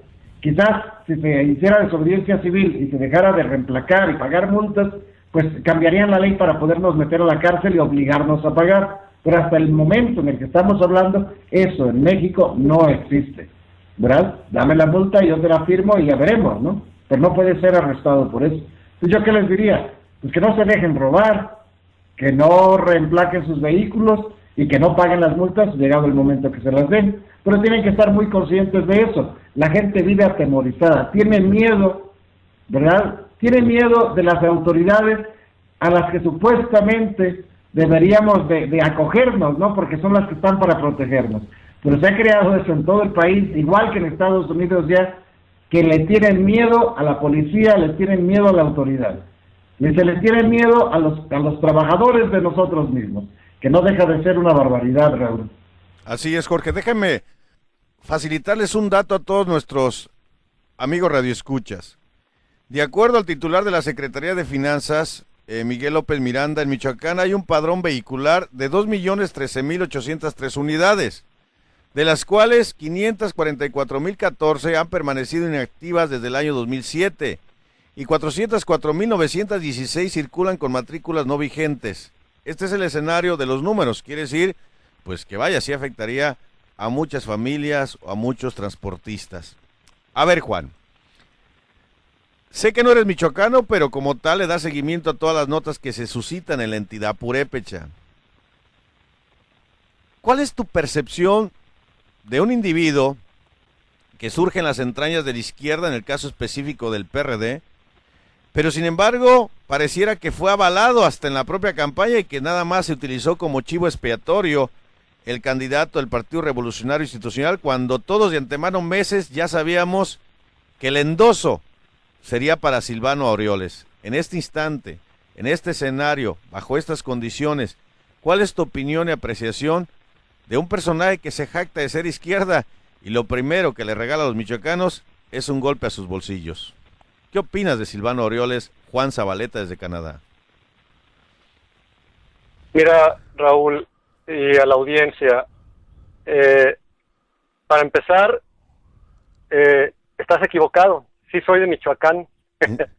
Quizás si se hiciera desobediencia civil y se dejara de reemplacar y pagar multas, pues cambiarían la ley para podernos meter a la cárcel y obligarnos a pagar. Pero hasta el momento en el que estamos hablando, eso en México no existe, ¿verdad? Dame la multa y yo te la firmo y ya veremos, ¿no? Pero no puede ser arrestado por eso. Entonces, ¿yo qué les diría? Pues que no se dejen robar, que no reemplaquen sus vehículos y que no paguen las multas llegado el momento que se las den. Pero tienen que estar muy conscientes de eso. La gente vive atemorizada, tiene miedo, ¿verdad? Tiene miedo de las autoridades a las que supuestamente deberíamos de acogernos, ¿no? Porque son las que están para protegernos. Pero se ha creado eso en todo el país, igual que en Estados Unidos ya, que le tienen miedo a la policía, le tienen miedo a la autoridad. Y se les tiene miedo a los trabajadores de nosotros mismos, que no deja de ser una barbaridad, Raúl. Así es, Jorge. Déjenme facilitarles un dato a todos nuestros amigos radioescuchas. De acuerdo al titular de la Secretaría de Finanzas, Miguel López Miranda, en Michoacán hay un padrón vehicular de 2,13,803 unidades, de las cuales 544,014 han permanecido inactivas desde el año 2007 y 404,916 circulan con matrículas no vigentes. Este es el escenario de los números, quiere decir, pues que vaya, sí afectaría a muchas familias o a muchos transportistas. A ver, Juan, sé que no eres michoacano, pero como tal le da seguimiento a todas las notas que se suscitan en la entidad purépecha. ¿Cuál es tu percepción de un individuo que surge en las entrañas de la izquierda, en el caso específico del PRD, pero sin embargo pareciera que fue avalado hasta en la propia campaña y que nada más se utilizó como chivo expiatorio el candidato del Partido Revolucionario Institucional, cuando todos de antemano meses ya sabíamos que el endoso sería para Silvano Aureoles? En este instante, en este escenario, bajo estas condiciones, ¿cuál es tu opinión y apreciación de un personaje que se jacta de ser izquierda y lo primero que le regala a los michoacanos es un golpe a sus bolsillos? ¿Qué opinas de Silvano Aureoles, Juan Zabaleta desde Canadá? Mira, Raúl, y a la audiencia, para empezar, estás equivocado. Sí soy de Michoacán.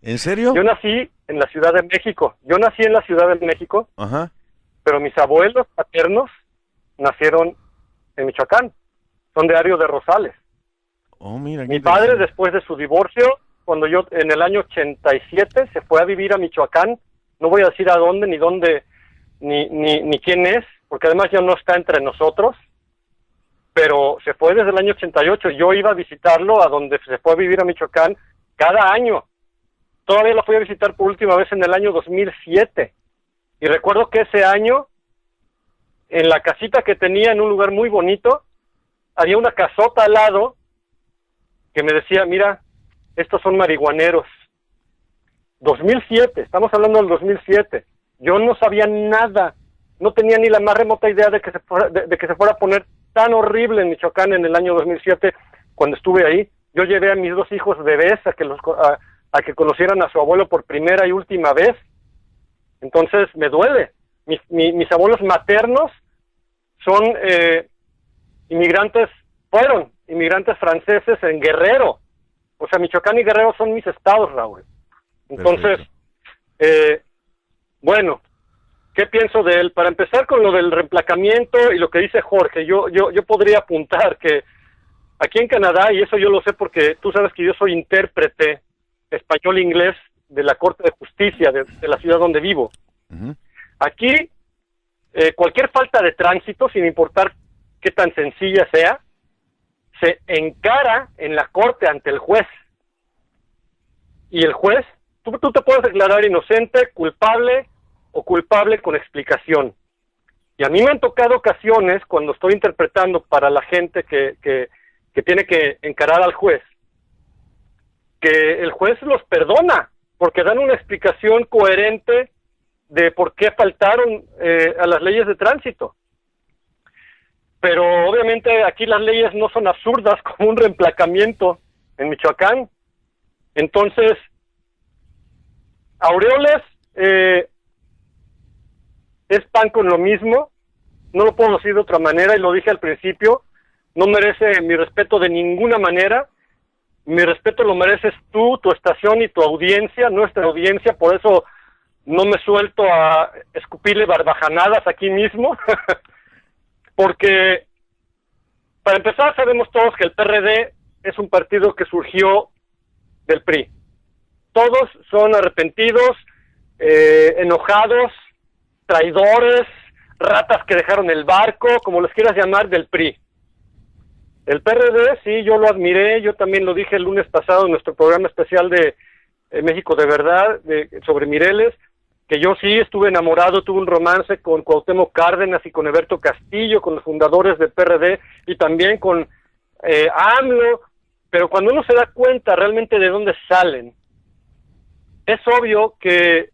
¿En serio? Yo nací en la Ciudad de México. Ajá. Pero mis abuelos paternos nacieron en Michoacán. Son de Ario de Rosales. Oh, mira. Mi padre, después de su divorcio, cuando yo en el año 87 se fue a vivir a Michoacán. No voy a decir a dónde, ni quién es, porque además ya no está entre nosotros. Pero se fue desde el año 88. Yo iba a visitarlo a donde se fue a vivir a Michoacán cada año. Todavía lo fui a visitar por última vez en el año 2007. Y recuerdo que ese año, en la casita que tenía en un lugar muy bonito, había una casota al lado que me decía, mira, estos son marihuaneros. 2007, estamos hablando del 2007. Yo no sabía nada, no tenía ni la más remota idea de que se fuera a poner tan horrible en Michoacán en el año 2007, cuando estuve ahí. Yo llevé a mis dos hijos bebés a que conocieran a su abuelo por primera y última vez. Entonces me duele. Mis abuelos maternos son fueron inmigrantes franceses en Guerrero. O sea, Michoacán y Guerrero son mis estados, Raúl. Entonces, bueno, ¿qué pienso de él? Para empezar con lo del reemplacamiento y lo que dice Jorge, yo podría apuntar que aquí en Canadá, y eso yo lo sé porque tú sabes que yo soy intérprete español-inglés de la Corte de Justicia de la ciudad donde vivo. Ujú. Aquí, cualquier falta de tránsito, sin importar qué tan sencilla sea, se encara en la corte ante el juez. Y el juez, tú te puedes declarar inocente, culpable o culpable con explicación. Y a mí me han tocado ocasiones, cuando estoy interpretando para la gente que tiene que encarar al juez, que el juez los perdona, porque dan una explicación coherente de por qué faltaron a las leyes de tránsito. Pero obviamente aquí las leyes no son absurdas como un reemplacamiento en Michoacán. Entonces, Aureoles es pan con lo mismo, no lo puedo decir de otra manera, y lo dije al principio, no merece mi respeto de ninguna manera. Mi respeto lo mereces tú, tu estación y tu audiencia, nuestra audiencia, por eso no me suelto a escupirle barbajanadas aquí mismo, porque para empezar sabemos todos que el PRD es un partido que surgió del PRI. Todos son arrepentidos, enojados, traidores, ratas que dejaron el barco, como les quieras llamar, del PRI. El PRD, sí, yo lo admiré, yo también lo dije el lunes pasado en nuestro programa especial de México de Verdad, sobre Mireles, que yo sí estuve enamorado, tuve un romance con Cuauhtémoc Cárdenas y con Eberto Castillo, con los fundadores del PRD, y también con AMLO, pero cuando uno se da cuenta realmente de dónde salen, es obvio que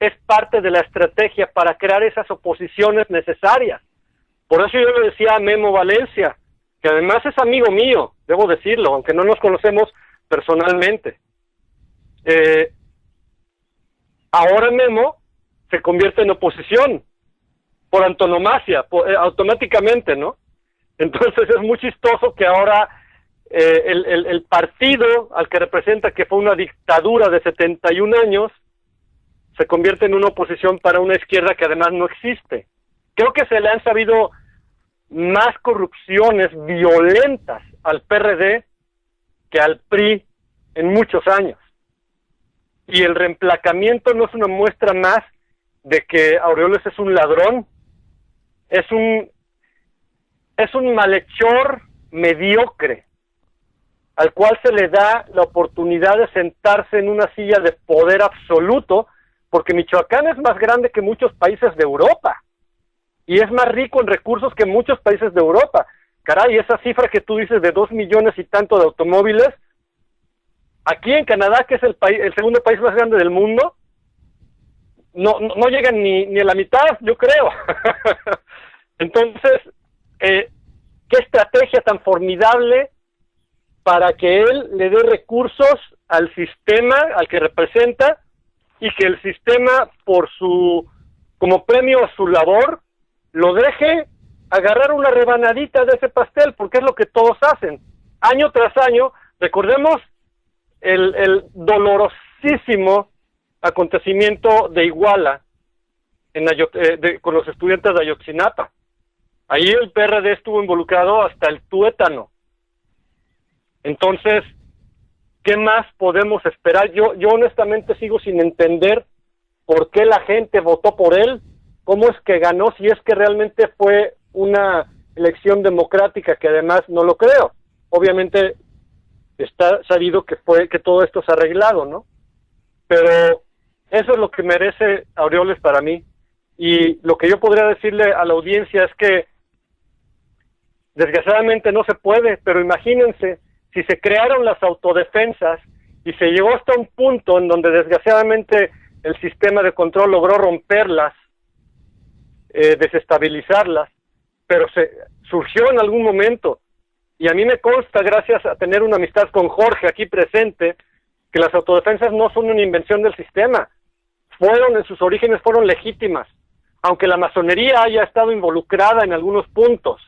es parte de la estrategia para crear esas oposiciones necesarias. Por eso yo le decía a Memo Valencia, que además es amigo mío, debo decirlo, aunque no nos conocemos personalmente. Ahora Memo se convierte en oposición, por antonomasia, automáticamente, ¿no? Entonces es muy chistoso que ahora el partido al que representa, que fue una dictadura de 71 años, se convierte en una oposición para una izquierda que además no existe. Creo que se le han sabido más corrupciones violentas al PRD que al PRI en muchos años. Y el reemplacamiento no es una muestra más de que Aureoles es un ladrón, es un malhechor mediocre, al cual se le da la oportunidad de sentarse en una silla de poder absoluto, porque Michoacán es más grande que muchos países de Europa, y es más rico en recursos que muchos países de Europa. Caray, esa cifra que tú dices de 2 millones y tanto de automóviles, aquí en Canadá, que es el segundo país más grande del mundo, no llegan ni a la mitad, yo creo. Entonces, qué estrategia tan formidable para que él le dé recursos al sistema al que representa, y que el sistema, como premio a su labor, lo deje agarrar una rebanadita de ese pastel, porque es lo que todos hacen. Año tras año, recordemos el dolorosísimo acontecimiento de Iguala con los estudiantes de Ayotzinapa. Ahí el PRD estuvo involucrado hasta el tuétano. Entonces, ¿qué más podemos esperar? Yo honestamente sigo sin entender por qué la gente votó por él, cómo es que ganó, si es que realmente fue una elección democrática, que además no lo creo. Obviamente está sabido que todo esto se ha arreglado, ¿no? Pero eso es lo que merece Aureoles para mí. Y lo que yo podría decirle a la audiencia es que desgraciadamente no se puede, pero imagínense si se crearon las autodefensas y se llegó hasta un punto en donde desgraciadamente el sistema de control logró romperlas, desestabilizarlas, pero surgió en algún momento. Y a mí me consta, gracias a tener una amistad con Jorge aquí presente, que las autodefensas no son una invención del sistema. En sus orígenes fueron legítimas, aunque la masonería haya estado involucrada en algunos puntos.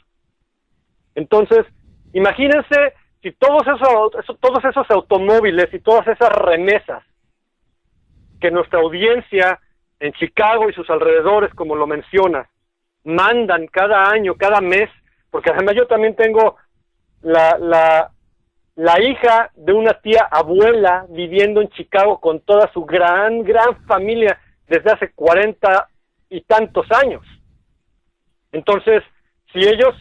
Entonces, imagínense si todos esos automóviles y todas esas remesas que nuestra audiencia en Chicago y sus alrededores, como lo mencionas, mandan cada año, cada mes, porque además yo también tengo la la hija de una tía abuela viviendo en Chicago con toda su gran familia desde hace 40 y tantos años. Entonces, si ellos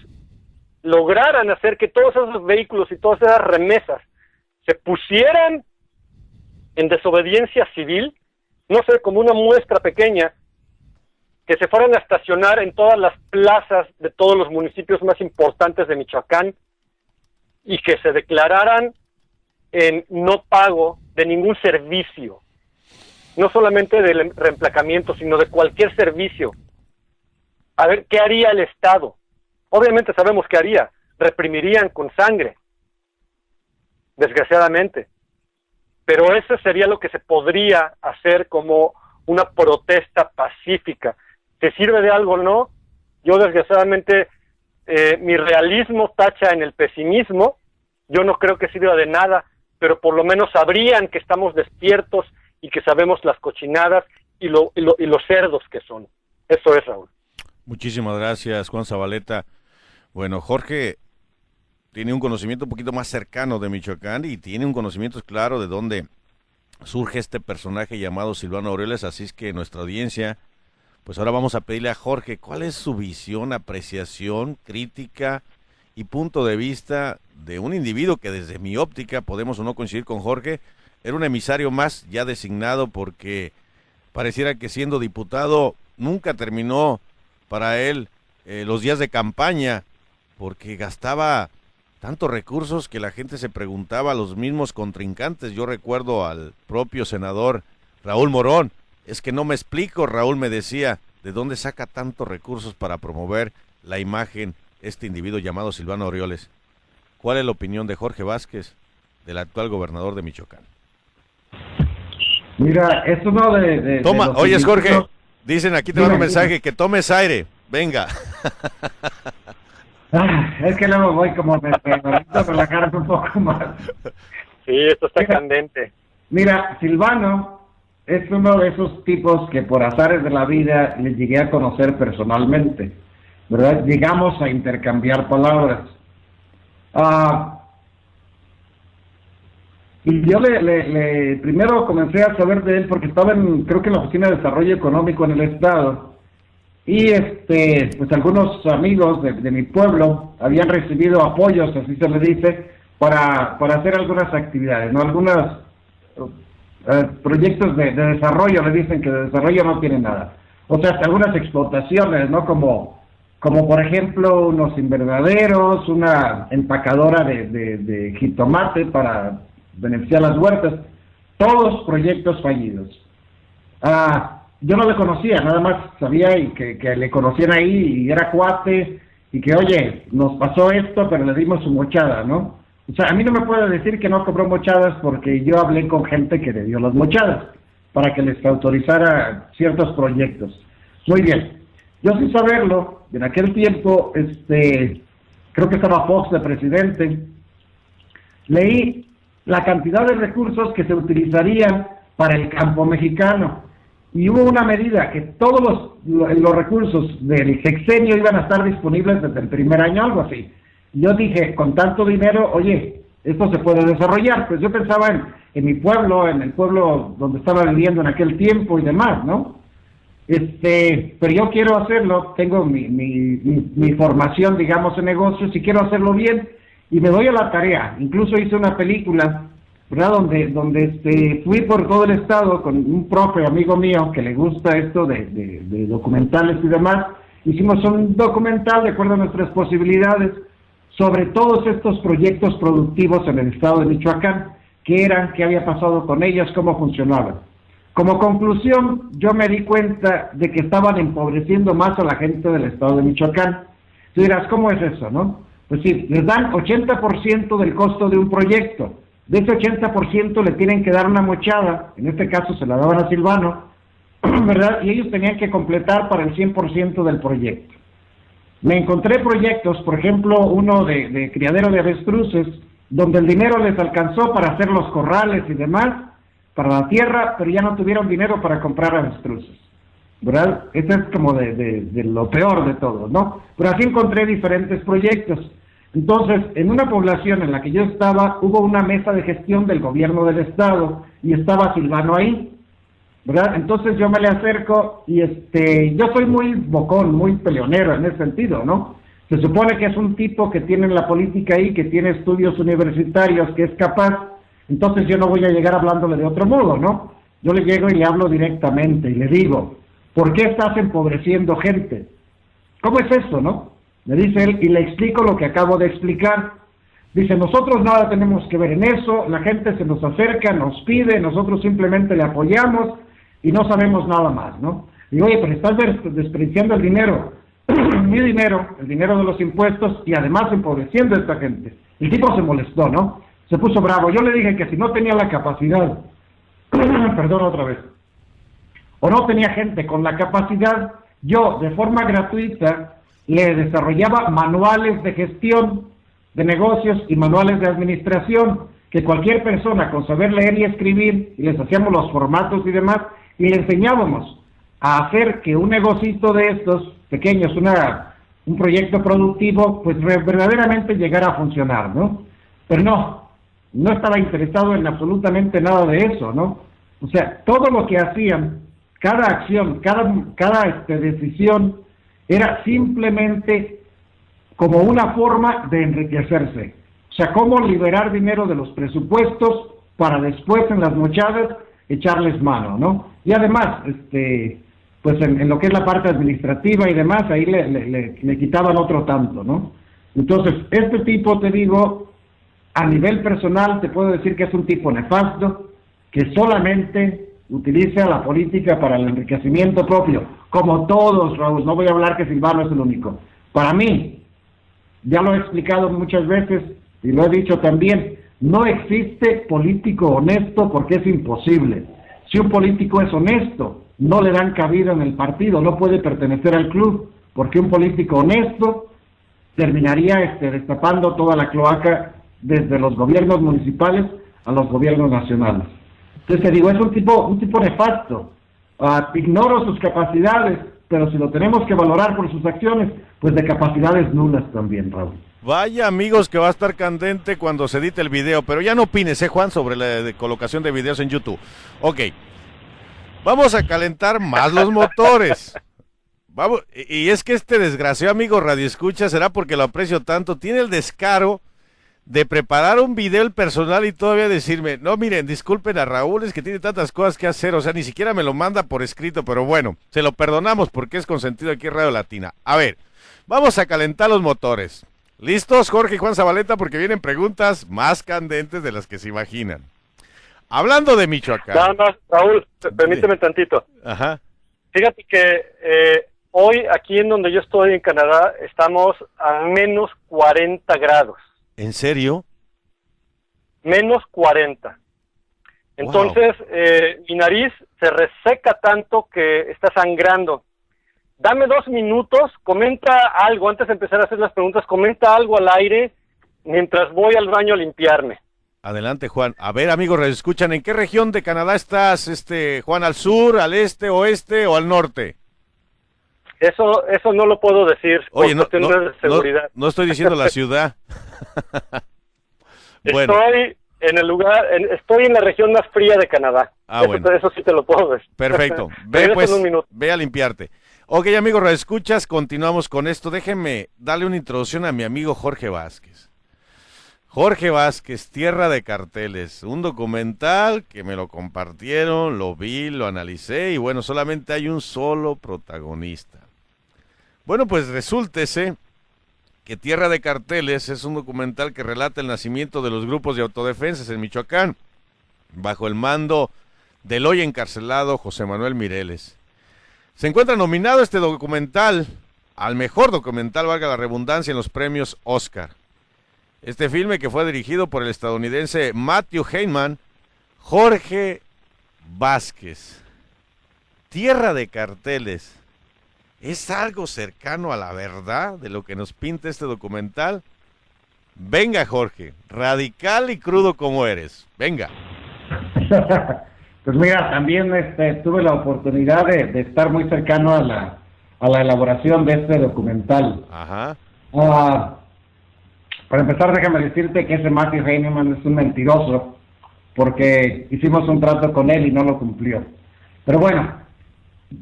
lograran hacer que todos esos vehículos y todas esas remesas se pusieran en desobediencia civil, no sé, como una muestra pequeña, que se fueran a estacionar en todas las plazas de todos los municipios más importantes de Michoacán y que se declararan en no pago de ningún servicio, no solamente del reemplacamiento, sino de cualquier servicio. A ver, ¿qué haría el Estado? Obviamente sabemos qué haría, reprimirían con sangre, desgraciadamente. Pero eso sería lo que se podría hacer como una protesta pacífica. ¿Te sirve de algo o no? Yo desgraciadamente mi realismo tacha en el pesimismo. Yo no creo que sirva de nada, pero por lo menos sabrían que estamos despiertos y que sabemos las cochinadas y los cerdos que son. Eso es, Raúl. Muchísimas gracias, Juan Zabaleta. Bueno, Jorge tiene un conocimiento un poquito más cercano de Michoacán y tiene un conocimiento claro de dónde surge este personaje llamado Silvano Aureoles, así es que nuestra audiencia, pues ahora vamos a pedirle a Jorge cuál es su visión, apreciación, crítica y punto de vista de un individuo que desde mi óptica, podemos o no coincidir con Jorge, era un emisario más ya designado porque pareciera que siendo diputado nunca terminó para él los días de campaña porque gastaba tantos recursos que la gente se preguntaba a los mismos contrincantes. Yo recuerdo al propio senador Raúl Morón, es que no me explico, Raúl me decía, ¿de dónde saca tantos recursos para promover la imagen este individuo llamado Silvano Aureoles? ¿Cuál es la opinión de Jorge Vázquez, del actual gobernador de Michoacán? Mira, esto no de Toma, de oyes Jorge, políticos... dicen aquí te mando un mensaje, que tomes aire, venga. Es que luego voy como me relajar un poco más. Sí, esto está candente. Mira, Silvano es uno de esos tipos que por azares de la vida le llegué a conocer personalmente, ¿verdad? Llegamos a intercambiar palabras. Y yo primero comencé a saber de él porque estaba creo que en la Oficina de Desarrollo Económico en el Estado. Y pues algunos amigos de mi pueblo habían recibido apoyos, así se le dice, para hacer algunas actividades, ¿no? Algunos proyectos de desarrollo, le dicen que de desarrollo no tienen nada. O sea, hasta algunas explotaciones, ¿no? Como por ejemplo unos invernaderos, una empacadora de jitomate para beneficiar las huertas. Todos proyectos fallidos. Yo no le conocía, nada más sabía y que le conocían ahí y era cuate y que, oye, nos pasó esto, pero le dimos su mochada, ¿no? O sea, a mí no me puede decir que no cobró mochadas porque yo hablé con gente que le dio las mochadas para que les autorizara ciertos proyectos. Muy bien. Yo sin saberlo, en aquel tiempo, creo que estaba Fox de presidente, leí la cantidad de recursos que se utilizarían para el campo mexicano. Y hubo una medida que todos los recursos del sexenio iban a estar disponibles desde el primer año, algo así. Y yo dije, con tanto dinero, oye, esto se puede desarrollar. Pues yo pensaba en mi pueblo, en el pueblo donde estaba viviendo en aquel tiempo y demás, ¿no? Pero yo quiero hacerlo, tengo mi formación, digamos, en negocios y quiero hacerlo bien. Y me doy a la tarea, incluso hice una película, ¿verdad? Donde fui por todo el estado con un profe, amigo mío, que le gusta esto de documentales y demás. Hicimos un documental de acuerdo a nuestras posibilidades sobre todos estos proyectos productivos en el estado de Michoacán, qué había pasado con ellos, cómo funcionaban. Como conclusión, yo me di cuenta de que estaban empobreciendo más a la gente del estado de Michoacán. Tú dirás, ¿cómo es eso, no? Pues sí, les dan 80% del costo de un proyecto. De ese 80% le tienen que dar una mochada, en este caso se la daban a Silvano, ¿verdad? Y ellos tenían que completar para el 100% del proyecto. Me encontré proyectos, por ejemplo, uno de criadero de avestruces, donde el dinero les alcanzó para hacer los corrales y demás, para la tierra, pero ya no tuvieron dinero para comprar avestruces, ¿verdad? Eso es como de lo peor de todo, ¿no? Pero así encontré diferentes proyectos. Entonces, en una población en la que yo estaba, hubo una mesa de gestión del gobierno del estado y estaba Silvano ahí, ¿verdad? Entonces yo me le acerco y yo soy muy bocón, muy peleonero en ese sentido, ¿no? Se supone que es un tipo que tiene en la política ahí, que tiene estudios universitarios, que es capaz, entonces yo no voy a llegar hablándole de otro modo, ¿no? Yo le llego y le hablo directamente y le digo, ¿por qué estás empobreciendo gente? ¿Cómo es eso, no? Me dice él, y le explico lo que acabo de explicar. Dice, nosotros nada tenemos que ver en eso, la gente se nos acerca, nos pide, nosotros simplemente le apoyamos y no sabemos nada más, ¿no? Digo, oye, pero estás desperdiciando el dinero, mi dinero, el dinero de los impuestos, y además empobreciendo a esta gente. El tipo se molestó, ¿no? Se puso bravo. Yo le dije que si no tenía la capacidad, perdón otra vez, o no tenía gente con la capacidad, yo de forma gratuita le desarrollaba manuales de gestión de negocios y manuales de administración, que cualquier persona con saber leer y escribir, y les hacíamos los formatos y demás, y le enseñábamos a hacer que un negocito de estos pequeños, un proyecto productivo, pues verdaderamente llegara a funcionar, ¿no? Pero no estaba interesado en absolutamente nada de eso, ¿no? O sea, todo lo que hacían, cada acción, cada decisión, era simplemente como una forma de enriquecerse. O sea, cómo liberar dinero de los presupuestos para después en las mochadas echarles mano, ¿no? Y además, pues en lo que es la parte administrativa y demás, ahí le quitaban otro tanto, ¿no? Entonces, este tipo, te digo, a nivel personal, te puedo decir que es un tipo nefasto, que solamente utiliza la política para el enriquecimiento propio, como todos, Raúl. No voy a hablar que Silvano es el único. Para mí, ya lo he explicado muchas veces y lo he dicho también, no existe político honesto porque es imposible. Si un político es honesto, no le dan cabida en el partido, no puede pertenecer al club, porque un político honesto terminaría destapando toda la cloaca desde los gobiernos municipales a los gobiernos nacionales. Entonces te digo, es un tipo nefasto. Ignoro sus capacidades, pero si lo tenemos que valorar por sus acciones, pues de capacidades nulas también, Raúl. Vaya, amigos, que va a estar candente cuando se edite el video, pero ya no opines, Juan, sobre la colocación de videos en YouTube. Ok, vamos a calentar más los motores. Vamos, y es que este desgraciado amigo Radio Escucha, será porque lo aprecio tanto, tiene el descaro de preparar un video el personal y todavía decirme, no, miren, disculpen a Raúl, es que tiene tantas cosas que hacer, o sea, ni siquiera me lo manda por escrito, pero bueno, se lo perdonamos porque es consentido aquí en Radio Latina. A ver, vamos a calentar los motores. ¿Listos, Jorge y Juan Zabaleta? Porque vienen preguntas más candentes de las que se imaginan. Hablando de Michoacán. Nada más, Raúl, permíteme tantito. Ajá. Fíjate que hoy, aquí en donde yo estoy, en Canadá, estamos a menos 40 grados. ¿En serio? Menos 40. Entonces, mi nariz se reseca tanto que está sangrando. Dame 2 minutos, comenta algo, antes de empezar a hacer las preguntas, comenta algo al aire mientras voy al baño a limpiarme. Adelante, Juan. A ver, amigos, ¿escuchan? ¿En qué región de Canadá estás, Juan? ¿Al sur, al este, oeste o al norte? Eso no lo puedo decir. Oye, por cuestiones de seguridad. No estoy diciendo la ciudad. Bueno. Estoy en el lugar, estoy en la región más fría de Canadá. Bueno. Eso sí te lo puedo decir. Perfecto. Ve a limpiarte. Ok, amigos, escuchas, continuamos con esto. Déjenme darle una introducción a mi amigo Jorge Vázquez. Jorge Vázquez, Tierra de Carteles, un documental que me lo compartieron, lo vi, lo analicé y bueno, solamente hay un solo protagonista. Bueno, pues resúltese que Tierra de Carteles es un documental que relata el nacimiento de los grupos de autodefensas en Michoacán, bajo el mando del hoy encarcelado José Manuel Mireles. Se encuentra nominado este documental al mejor documental, valga la redundancia, en los premios Oscar. Este filme, que fue dirigido por el estadounidense Matthew Heineman, Jorge Vázquez. Tierra de Carteles. ¿Es algo cercano a la verdad de lo que nos pinta este documental? Venga, Jorge, radical y crudo como eres. Venga. Pues mira, también tuve la oportunidad de estar muy cercano a la elaboración de este documental. Ajá. Para empezar, déjame decirte que ese Matthew Heinemann es un mentiroso, porque hicimos un trato con él y no lo cumplió. Pero bueno,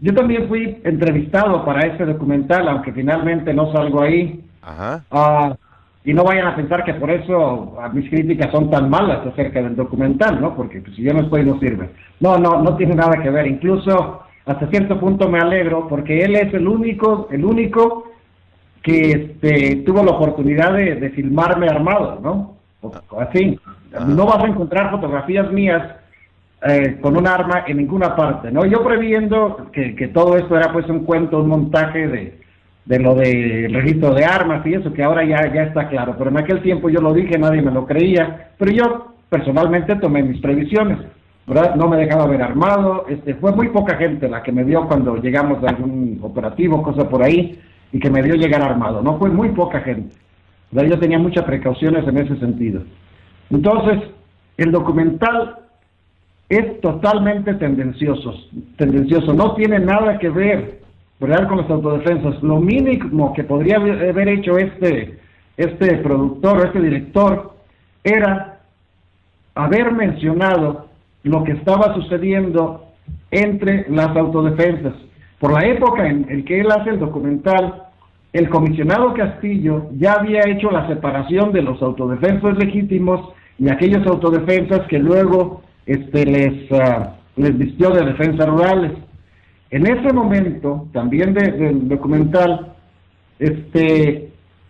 yo también fui entrevistado para ese documental, aunque finalmente no salgo ahí. Ajá. Y no vayan a pensar que por eso mis críticas son tan malas acerca del documental, ¿no? Porque pues, si yo no estoy, no sirve. No tiene nada que ver. Incluso hasta cierto punto me alegro, porque él es el único que tuvo la oportunidad de filmarme armado, ¿no? Así. No vas a encontrar fotografías mías con un arma en ninguna parte, ¿no? Yo previendo que todo esto era pues un cuento, un montaje de lo del registro de armas y eso, que ahora ya está claro, pero en aquel tiempo yo lo dije, nadie me lo creía, pero yo personalmente tomé mis previsiones, ¿verdad? No me dejaba ver armado, fue muy poca gente la que me vio cuando llegamos a algún operativo, cosa por ahí, y que me vio llegar armado, no fue muy poca gente, ¿verdad? Yo tenía muchas precauciones en ese sentido. Entonces, el documental es totalmente tendencioso, no tiene nada que ver, ¿verdad?, con las autodefensas. Lo mínimo que podría haber hecho este productor o este director era haber mencionado lo que estaba sucediendo entre las autodefensas. Por la época en que él hace el documental, el comisionado Castillo ya había hecho la separación de los autodefensas legítimos y aquellos autodefensas que luego les vistió de defensas rurales. En ese momento, también del documental,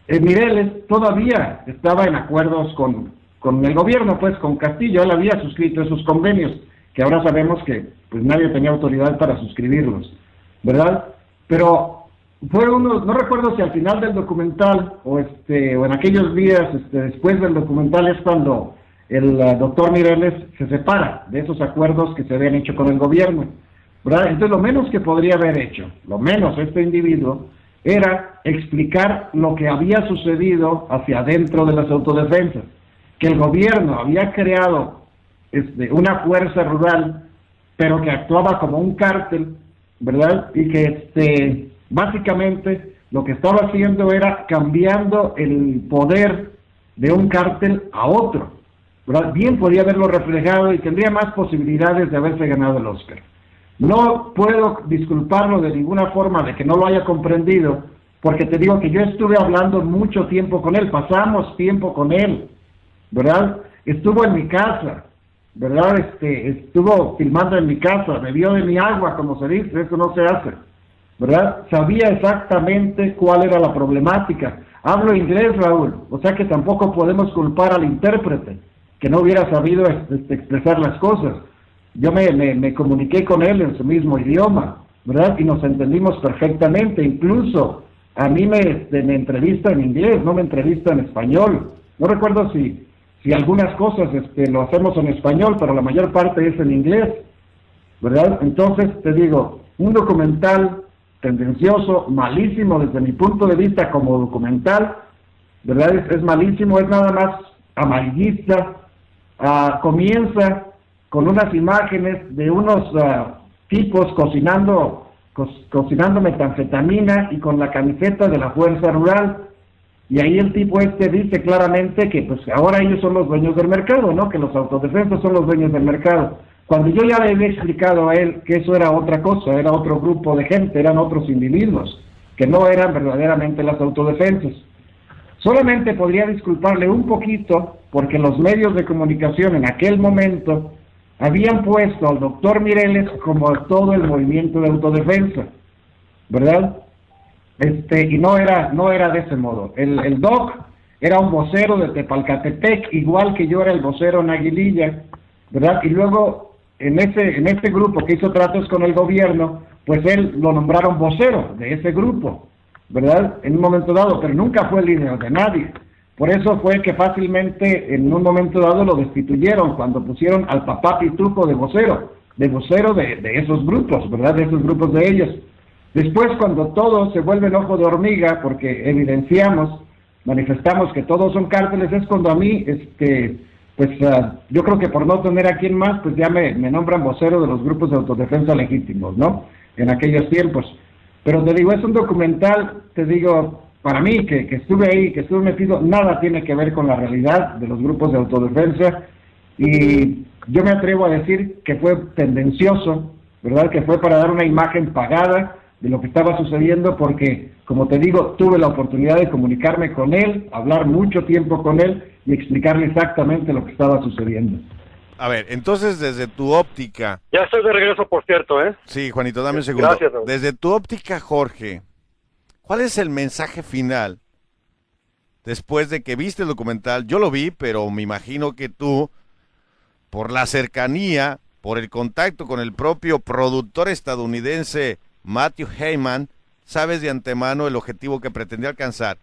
Mireles todavía estaba en acuerdos con el gobierno, pues con Castillo. Él había suscrito esos convenios, que ahora sabemos que pues nadie tenía autoridad para suscribirlos, ¿verdad? Pero fue no recuerdo si al final del documental o en aquellos días después del documental es cuando el doctor Mireles se separa de esos acuerdos que se habían hecho con el gobierno, ¿verdad? Entonces lo menos que podría haber hecho, lo menos este individuo, era explicar lo que había sucedido hacia adentro de las autodefensas, que el gobierno había creado una fuerza rural, pero que actuaba como un cártel, ¿verdad? Y que básicamente lo que estaba haciendo era cambiando el poder de un cártel a otro, ¿verdad? Bien podía haberlo reflejado y tendría más posibilidades de haberse ganado el Oscar. No puedo disculparlo de ninguna forma de que no lo haya comprendido, porque te digo que yo estuve hablando mucho tiempo con él, pasamos tiempo con él, ¿verdad? Estuvo en mi casa, ¿verdad? Estuvo filmando en mi casa, bebió de mi agua, como se dice, eso no se hace, ¿verdad? Sabía exactamente cuál era la problemática. Hablo inglés, Raúl, o sea que tampoco podemos culpar al intérprete, que no hubiera sabido expresar las cosas. Yo me comuniqué con él en su mismo idioma, ¿verdad? Y nos entendimos perfectamente. Incluso a mí me entrevista en inglés, no me entrevista en español. No recuerdo si algunas cosas lo hacemos en español, pero la mayor parte es en inglés, ¿verdad? Entonces, te digo, un documental tendencioso, malísimo desde mi punto de vista como documental, ¿verdad? Es malísimo, es nada más amarillista. Comienza con unas imágenes de unos tipos cocinando metanfetamina y con la camiseta de la Fuerza Rural, y ahí el tipo dice claramente que pues ahora ellos son los dueños del mercado, ¿no? Que los autodefensas son los dueños del mercado, cuando yo ya le había explicado a él que eso era otra cosa, era otro grupo de gente, eran otros individuos, que no eran verdaderamente las autodefensas. Solamente podría disculparle un poquito porque los medios de comunicación en aquel momento habían puesto al doctor Mireles como todo el movimiento de autodefensa, ¿verdad? Y no era de ese modo. El doc era un vocero de Tepalcatepec, igual que yo era el vocero en Aguililla, ¿verdad? Y luego en este grupo que hizo tratos con el gobierno, pues él lo nombraron vocero de ese grupo, ¿verdad? En un momento dado, pero nunca fue líder de nadie. Por eso fue que fácilmente en un momento dado lo destituyeron cuando pusieron al papá Pitufo de vocero de esos grupos, ¿verdad? De esos grupos de ellos. Después, cuando todos se vuelven ojo de hormiga, porque manifestamos que todos son cárteles, es cuando a mí, yo creo que por no tener a quien más, pues ya me nombran vocero de los grupos de autodefensa legítimos, ¿no? En aquellos tiempos. Pero te digo, es un documental, te digo, para mí, que estuve ahí, que estuve metido, nada tiene que ver con la realidad de los grupos de autodefensa, y yo me atrevo a decir que fue tendencioso, ¿verdad? Que fue para dar una imagen pagada de lo que estaba sucediendo, porque, como te digo, tuve la oportunidad de comunicarme con él, hablar mucho tiempo con él y explicarle exactamente lo que estaba sucediendo. A ver, entonces desde tu óptica... Ya estoy de regreso, por cierto, ¿eh? Sí, Juanito, dame un segundo. Gracias, Raúl. Desde tu óptica, Jorge, ¿cuál es el mensaje final después de que viste el documental? Yo lo vi, pero me imagino que tú, por la cercanía, por el contacto con el propio productor estadounidense Matthew Heyman, sabes de antemano el objetivo que pretendía alcanzar.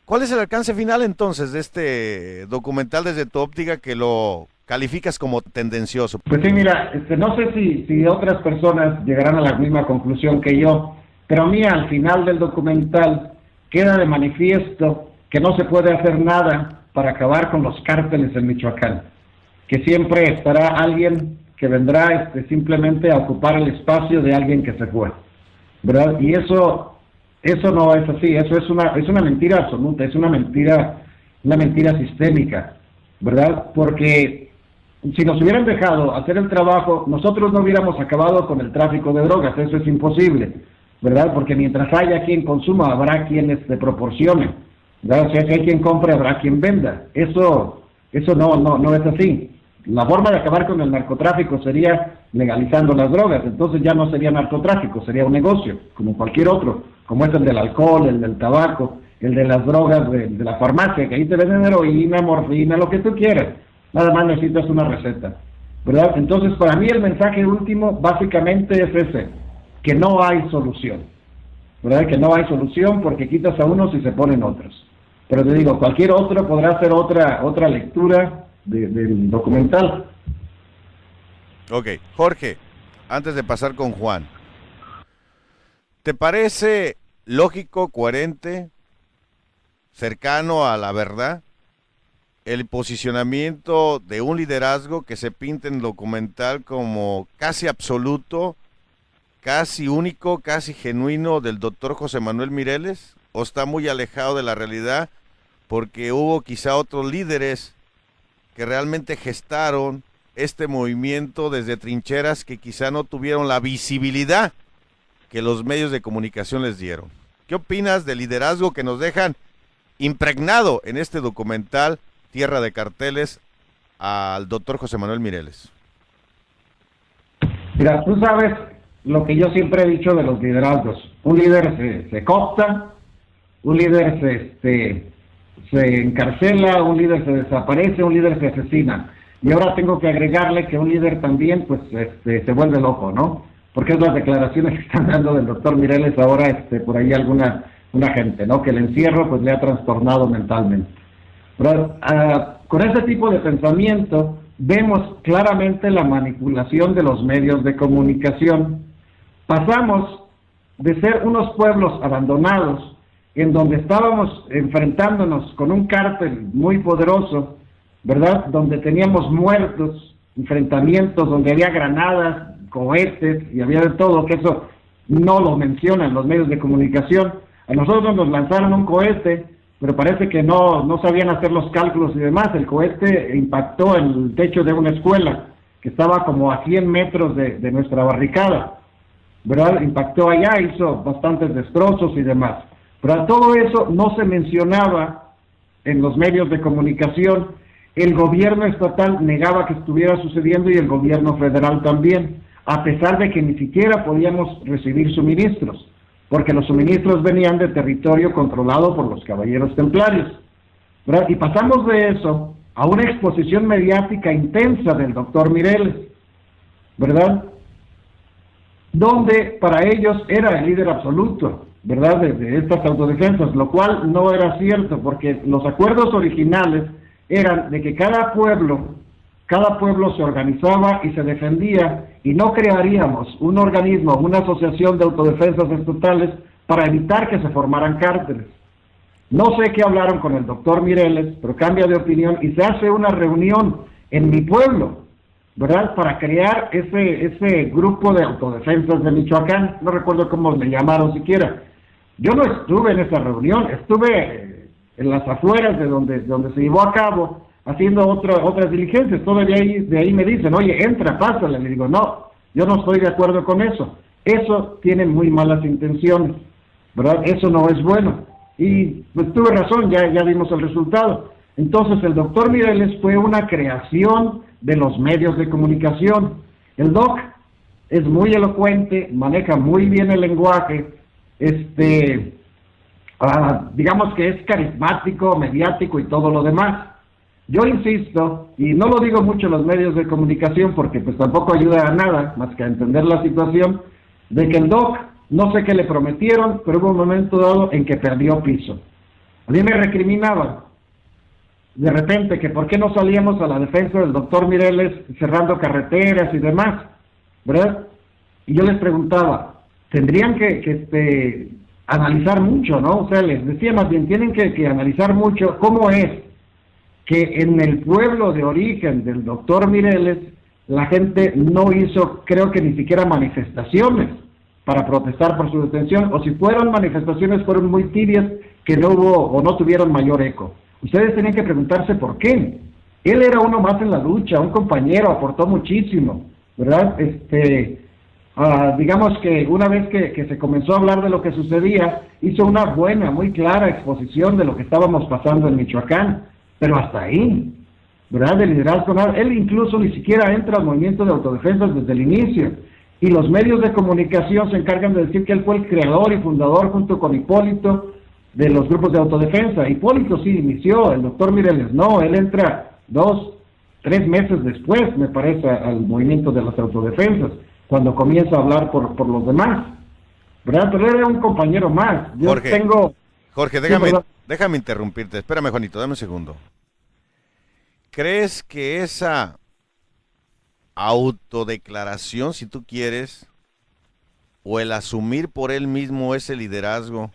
¿Cuál es el alcance final entonces de este documental desde tu óptica que lo calificas como tendencioso? Pues sí, mira, no sé si otras personas llegarán a la misma conclusión que yo, pero a mí al final del documental queda de manifiesto que no se puede hacer nada para acabar con los cárteles en Michoacán, que siempre estará alguien que vendrá simplemente a ocupar el espacio de alguien que se fue, ¿verdad? Y eso no es así, eso es una mentira absoluta, es una mentira sistémica, ¿verdad? Porque si nos hubieran dejado hacer el trabajo, nosotros no hubiéramos acabado con el tráfico de drogas, eso es imposible, ¿verdad? Porque mientras haya quien consuma, habrá quien proporcione, ¿verdad? O sea, si hay quien compre, habrá quien venda. Eso no es así. La forma de acabar con el narcotráfico sería legalizando las drogas, entonces ya no sería narcotráfico, sería un negocio, como cualquier otro, como es el del alcohol, el del tabaco, el de las drogas de la farmacia, que ahí te venden heroína, morfina, lo que tú quieras, nada más necesitas una receta, ¿verdad? Entonces, para mí el mensaje último básicamente es ese, que no hay solución, ¿verdad? Que no hay solución porque quitas a unos y se ponen otros. Pero te digo, cualquier otro podrá hacer otra lectura del documental. Ok, Jorge, antes de pasar con Juan, ¿te parece lógico, coherente, cercano a la verdad, el posicionamiento de un liderazgo que se pinta en el documental como casi absoluto, casi único, casi genuino del doctor José Manuel Mireles? ¿O está muy alejado de la realidad porque hubo quizá otros líderes que realmente gestaron este movimiento desde trincheras que quizá no tuvieron la visibilidad que los medios de comunicación les dieron? ¿Qué opinas del liderazgo que nos dejan impregnado en este documental Tierra de Carteles al doctor José Manuel Mireles? Mira, tú sabes lo que yo siempre he dicho de los liderazgos. Un líder se coopta, un líder se encarcela, un líder se desaparece, un líder se asesina. Y ahora tengo que agregarle que un líder también pues se vuelve loco, ¿no? Porque es las declaraciones que están dando del doctor Mireles ahora, por ahí una gente, ¿no? Que el encierro pues le ha trastornado mentalmente. Pero, con ese tipo de pensamiento vemos claramente la manipulación de los medios de comunicación. Pasamos de ser unos pueblos abandonados, en donde estábamos enfrentándonos con un cártel muy poderoso, ¿verdad? Donde teníamos muertos, enfrentamientos, donde había granadas, cohetes y había de todo, que eso no lo mencionan los medios de comunicación. A nosotros nos lanzaron un cohete, pero parece que no sabían hacer los cálculos y demás. El cohete impactó en el techo de una escuela que estaba como a 100 metros de nuestra barricada, ¿verdad? Impactó allá, hizo bastantes destrozos y demás. Pero todo eso no se mencionaba en los medios de comunicación. El gobierno estatal negaba que estuviera sucediendo y el gobierno federal también, a pesar de que ni siquiera podíamos recibir suministros, porque los suministros venían de territorio controlado por los caballeros templarios, ¿verdad? Y pasamos de eso a una exposición mediática intensa del doctor Mireles, ¿verdad? Donde para ellos era el líder absoluto, ¿verdad? De estas autodefensas, lo cual no era cierto, porque los acuerdos originales eran de que cada pueblo se organizaba y se defendía, y no crearíamos un organismo, una asociación de autodefensas estatales para evitar que se formaran cárteles. No sé qué hablaron con el doctor Mireles, pero cambia de opinión y se hace una reunión en mi pueblo, ¿verdad? Para crear ese grupo de autodefensas de Michoacán, no recuerdo cómo le llamaron siquiera, Yo no estuve en esa reunión, estuve en las afueras de donde se llevó a cabo, haciendo otras diligencias. Todavía de ahí me dicen, oye, entra, pásale. Le digo, no, yo no estoy de acuerdo con eso. Eso tiene muy malas intenciones, ¿verdad? Eso no es bueno. Y pues tuve razón, ya vimos el resultado. Entonces el doctor Mireles fue una creación de los medios de comunicación. El doc es muy elocuente, maneja muy bien el lenguaje, digamos que es carismático, mediático y todo lo demás. Yo insisto, y no lo digo mucho en los medios de comunicación porque pues tampoco ayuda a nada más que a entender la situación, de que el doc, no sé qué le prometieron, pero hubo un momento dado en que perdió piso. A mí me recriminaban de repente que por qué no salíamos a la defensa del doctor Mireles cerrando carreteras y demás, ¿verdad? Y yo les preguntaba, tendrían que analizar mucho, ¿no? O sea, les decía más bien, tienen que analizar mucho cómo es que en el pueblo de origen del doctor Mireles la gente no hizo, creo que ni siquiera manifestaciones para protestar por su detención, o si fueron manifestaciones fueron muy tibias que no hubo o no tuvieron mayor eco. Ustedes tenían que preguntarse por qué. Él era uno más en la lucha, un compañero, aportó muchísimo, ¿verdad? Digamos que una vez que se comenzó a hablar de lo que sucedía, hizo una buena, muy clara exposición de lo que estábamos pasando en Michoacán, pero hasta ahí, ¿verdad? De liderazgo, nada. Él incluso ni siquiera entra al movimiento de autodefensas desde el inicio, y los medios de comunicación se encargan de decir que él fue el creador y fundador junto con Hipólito de los grupos de autodefensa. Hipólito sí inició, el doctor Mireles no, él entra 2, 3 meses después, me parece, al movimiento de las autodefensas, cuando comienza a hablar por los demás, ¿verdad? Pero él era un compañero más. Yo Jorge, déjame interrumpirte, espérame, Juanito, dame un segundo. ¿Crees que esa autodeclaración, si tú quieres, o el asumir por él mismo ese liderazgo,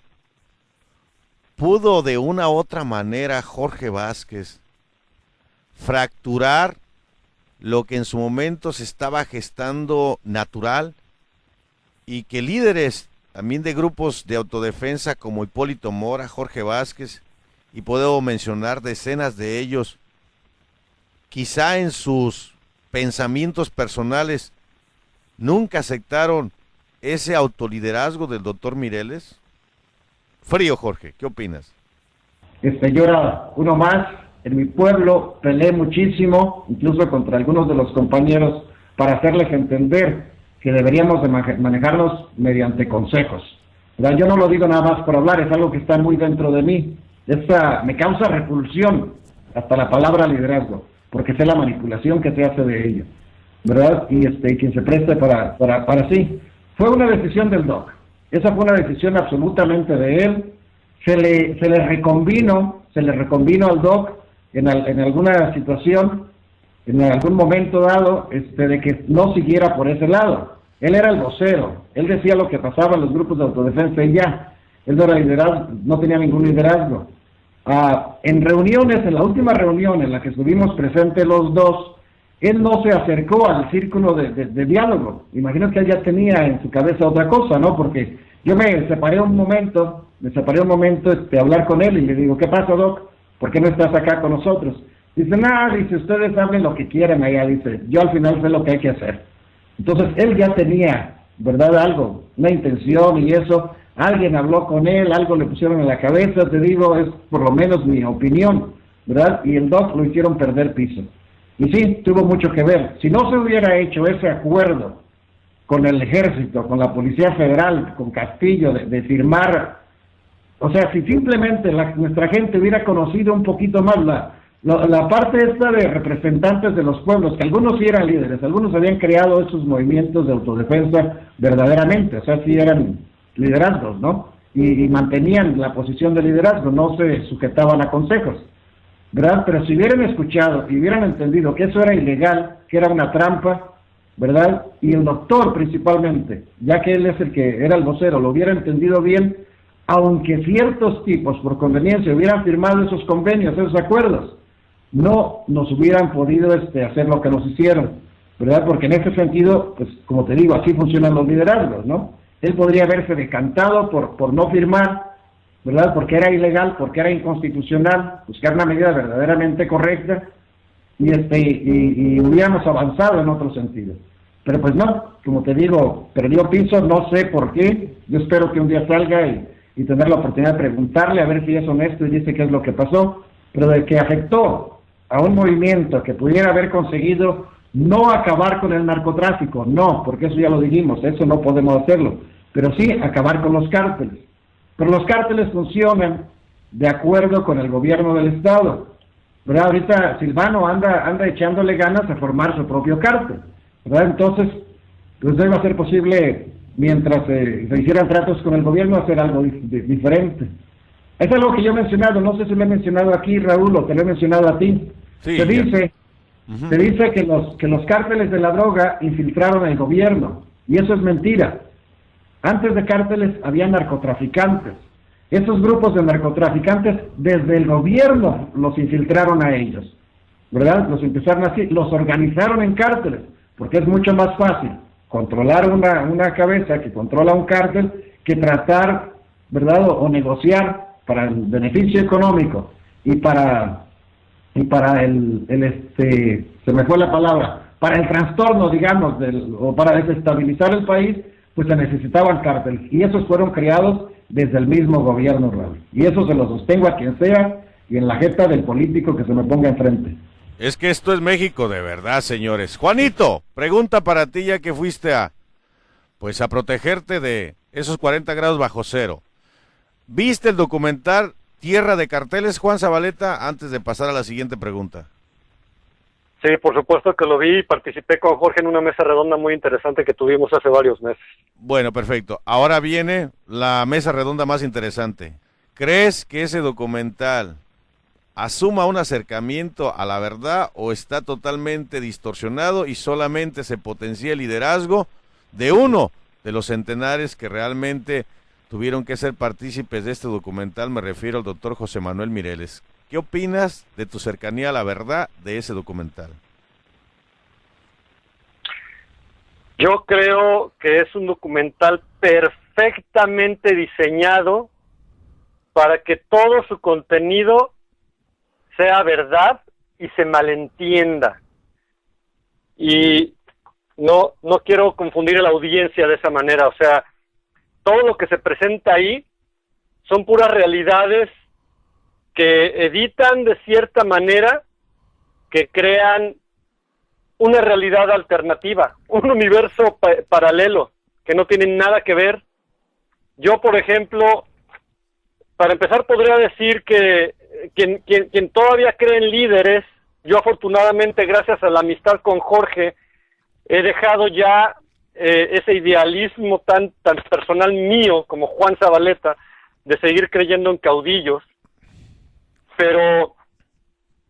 pudo de una u otra manera Jorge Vázquez fracturar lo que en su momento se estaba gestando natural, y que líderes también de grupos de autodefensa como Hipólito Mora, Jorge Vázquez, y puedo mencionar decenas de ellos, quizá en sus pensamientos personales nunca aceptaron ese autoliderazgo del doctor Mireles? Frío, Jorge, ¿qué opinas? Yo era uno más. En mi pueblo peleé muchísimo, incluso contra algunos de los compañeros, para hacerles entender que deberíamos de manejarnos mediante consejos. ¿Verdad? Yo no lo digo nada más por hablar, es algo que está muy dentro de mí. Me causa repulsión hasta la palabra liderazgo, porque sé la manipulación que se hace de ello, ¿verdad? Y quien se preste para sí. Fue una decisión del doc. Esa fue una decisión absolutamente de él. Se le reconvino al doc en alguna situación, en algún momento dado, de que no siguiera por ese lado. Él era el vocero, él decía lo que pasaba en los grupos de autodefensa y ya. Él no era liderazgo, no tenía ningún liderazgo. En reuniones, en la última reunión en la que estuvimos presentes los dos, él no se acercó al círculo de diálogo. Imagino que él ya tenía en su cabeza otra cosa, ¿no? Porque yo me separé un momento a hablar con él y le digo, ¿qué pasa, doc? ¿Por qué no estás acá con nosotros? Dice, dice, ustedes hablen lo que quieran allá, dice, yo al final sé lo que hay que hacer. Entonces, él ya tenía, ¿verdad? Algo, una intención y eso, alguien habló con él, algo le pusieron en la cabeza, te digo, es por lo menos mi opinión, ¿verdad? Y el doc lo hicieron perder piso. Y sí, tuvo mucho que ver. Si no se hubiera hecho ese acuerdo con el ejército, con la Policía Federal, con Castillo, de firmar, o sea, si simplemente nuestra gente hubiera conocido un poquito más la parte esta de representantes de los pueblos, que algunos sí eran líderes, algunos habían creado esos movimientos de autodefensa verdaderamente, o sea, sí eran liderazgos, ¿no? Y mantenían la posición de liderazgo, no se sujetaban a consejos, ¿verdad? Pero si hubieran escuchado y hubieran entendido que eso era ilegal, que era una trampa, ¿verdad? Y el doctor principalmente, ya que él es el que era el vocero, lo hubiera entendido bien, aunque ciertos tipos por conveniencia hubieran firmado esos convenios, esos acuerdos, no nos hubieran podido hacer lo que nos hicieron, ¿verdad? Porque en ese sentido, pues como te digo, así funcionan los liderazgos, ¿no? él podría haberse decantado por no firmar, ¿verdad? Porque era ilegal, porque era inconstitucional, buscar una medida verdaderamente correcta y hubiéramos avanzado en otro sentido. Pero pues no, como te digo, perdió piso, no sé por qué. Yo espero que un día salga y tener la oportunidad de preguntarle a ver si es honesto y dice qué es lo que pasó, pero de que afectó a un movimiento que pudiera haber conseguido no acabar con el narcotráfico, no, porque eso ya lo dijimos, eso no podemos hacerlo, pero sí acabar con los cárteles. Pero los cárteles funcionan de acuerdo con el gobierno del Estado, ¿verdad? Ahorita Silvano anda echándole ganas a formar su propio cártel, ¿verdad? Entonces, pues no iba a ser posible, mientras se hicieran tratos con el gobierno, hacer algo diferente. Es algo que yo he mencionado, no sé si lo he mencionado aquí, Raúl, o te lo he mencionado a ti. Sí, se dice que los cárteles de la droga infiltraron el gobierno, y eso es mentira. Antes de cárteles había narcotraficantes. Esos grupos de narcotraficantes desde el gobierno los infiltraron a ellos, ¿verdad? Los empezaron así, los organizaron en cárteles, porque es mucho más fácil controlar una cabeza que controla un cártel que tratar, ¿verdad? O negociar para el beneficio económico y para se me fue la palabra, para el trastorno, digamos, o para desestabilizar el país, pues se necesitaban cárteles, y esos fueron creados desde el mismo gobierno, Raúl. Y eso se lo sostengo a quien sea y en la jeta del político que se me ponga enfrente. Es que esto es México de verdad, señores. Juanito, pregunta para ti ya que fuiste a protegerte de esos 40 grados bajo cero. ¿Viste el documental Tierra de Carteles, Juan Zabaleta, antes de pasar a la siguiente pregunta? Sí, por supuesto que lo vi y participé con Jorge en una mesa redonda muy interesante que tuvimos hace varios meses. Bueno, perfecto. Ahora viene la mesa redonda más interesante. ¿Crees que ese documental asuma un acercamiento a la verdad o está totalmente distorsionado y solamente se potencia el liderazgo de uno de los centenares que realmente tuvieron que ser partícipes de este documental? Me refiero al doctor José Manuel Mireles. ¿Qué opinas de tu cercanía a la verdad de ese documental? Yo creo que es un documental perfectamente diseñado para que todo su contenido sea verdad y se malentienda. Y no quiero confundir a la audiencia de esa manera, o sea, todo lo que se presenta ahí son puras realidades que editan de cierta manera, que crean una realidad alternativa, un universo paralelo, que no tienen nada que ver. Yo, por ejemplo, para empezar, podría decir que quien todavía cree en líderes, yo afortunadamente, gracias a la amistad con Jorge, he dejado ya ese idealismo tan personal mío como Juan Zabaleta, de seguir creyendo en caudillos. Pero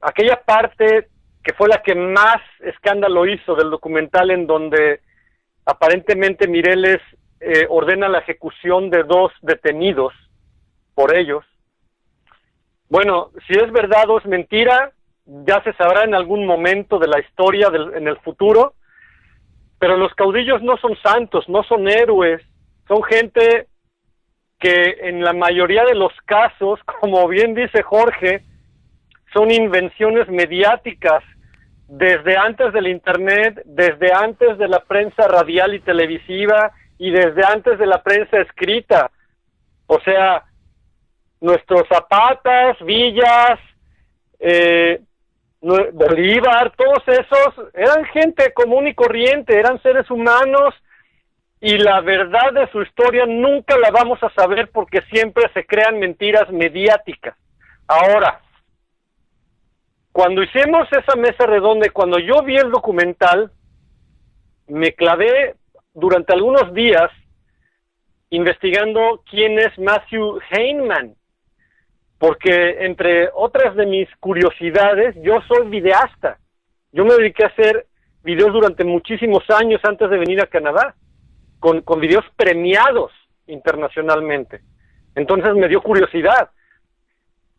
aquella parte que fue la que más escándalo hizo del documental, en donde aparentemente Mireles ordena la ejecución de 2 detenidos por ellos. Bueno, si es verdad o es mentira, ya se sabrá en algún momento de la historia en el futuro, pero los caudillos no son santos, no son héroes, son gente que en la mayoría de los casos, como bien dice Jorge, son invenciones mediáticas, desde antes del internet, desde antes de la prensa radial y televisiva, y desde antes de la prensa escrita. O sea, nuestros Zapatas, Villas, Bolívar, todos esos eran gente común y corriente, eran seres humanos, y la verdad de su historia nunca la vamos a saber porque siempre se crean mentiras mediáticas. Ahora, cuando hicimos esa mesa redonda y cuando yo vi el documental, me clavé durante algunos días investigando quién es Matthew Heinemann, porque entre otras de mis curiosidades, yo soy videasta. Yo me dediqué a hacer videos durante muchísimos años antes de venir a Canadá, con videos premiados internacionalmente. Entonces me dio curiosidad.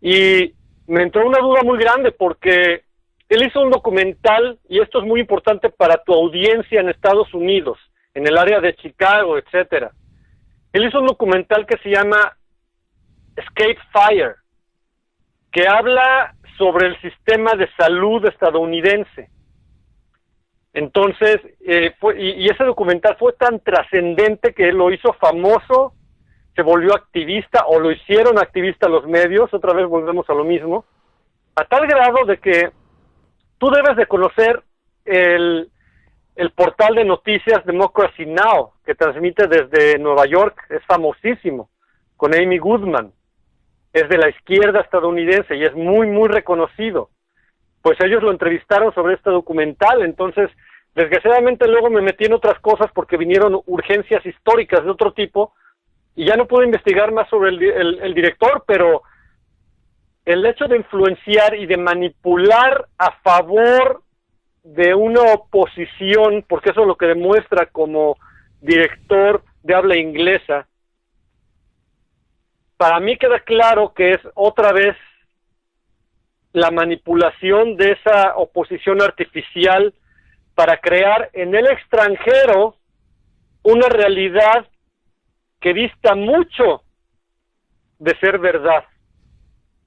Y me entró una duda muy grande, porque él hizo un documental, y esto es muy importante para tu audiencia en Estados Unidos, en el área de Chicago, etcétera. Él hizo un documental que se llama Escape Fire, que habla sobre el sistema de salud estadounidense. Entonces, ese documental fue tan trascendente que lo hizo famoso, se volvió activista, o lo hicieron activista los medios, otra vez volvemos a lo mismo, a tal grado de que tú debes de conocer el portal de noticias Democracy Now!, que transmite desde Nueva York, es famosísimo, con Amy Goodman, es de la izquierda estadounidense y es muy, muy reconocido. Pues ellos lo entrevistaron sobre este documental, entonces, desgraciadamente luego me metí en otras cosas porque vinieron urgencias históricas de otro tipo, y ya no pude investigar más sobre el director, pero el hecho de influenciar y de manipular a favor de una oposición, porque eso es lo que demuestra como director de habla inglesa, para mí queda claro que es otra vez la manipulación de esa oposición artificial para crear en el extranjero una realidad que dista mucho de ser verdad.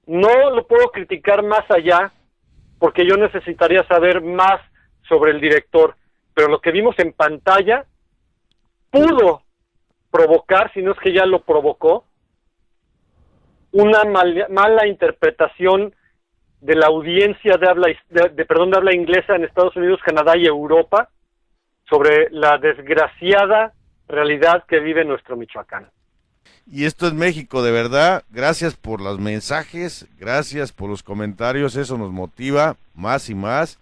No lo puedo criticar más allá, porque yo necesitaría saber más sobre el director, pero lo que vimos en pantalla pudo provocar, si no es que ya lo provocó, una mala interpretación de la audiencia de habla inglesa en Estados Unidos, Canadá y Europa sobre la desgraciada realidad que vive nuestro Michoacán. Y esto es México, de verdad. Gracias por los mensajes, gracias por los comentarios, eso nos motiva más y más.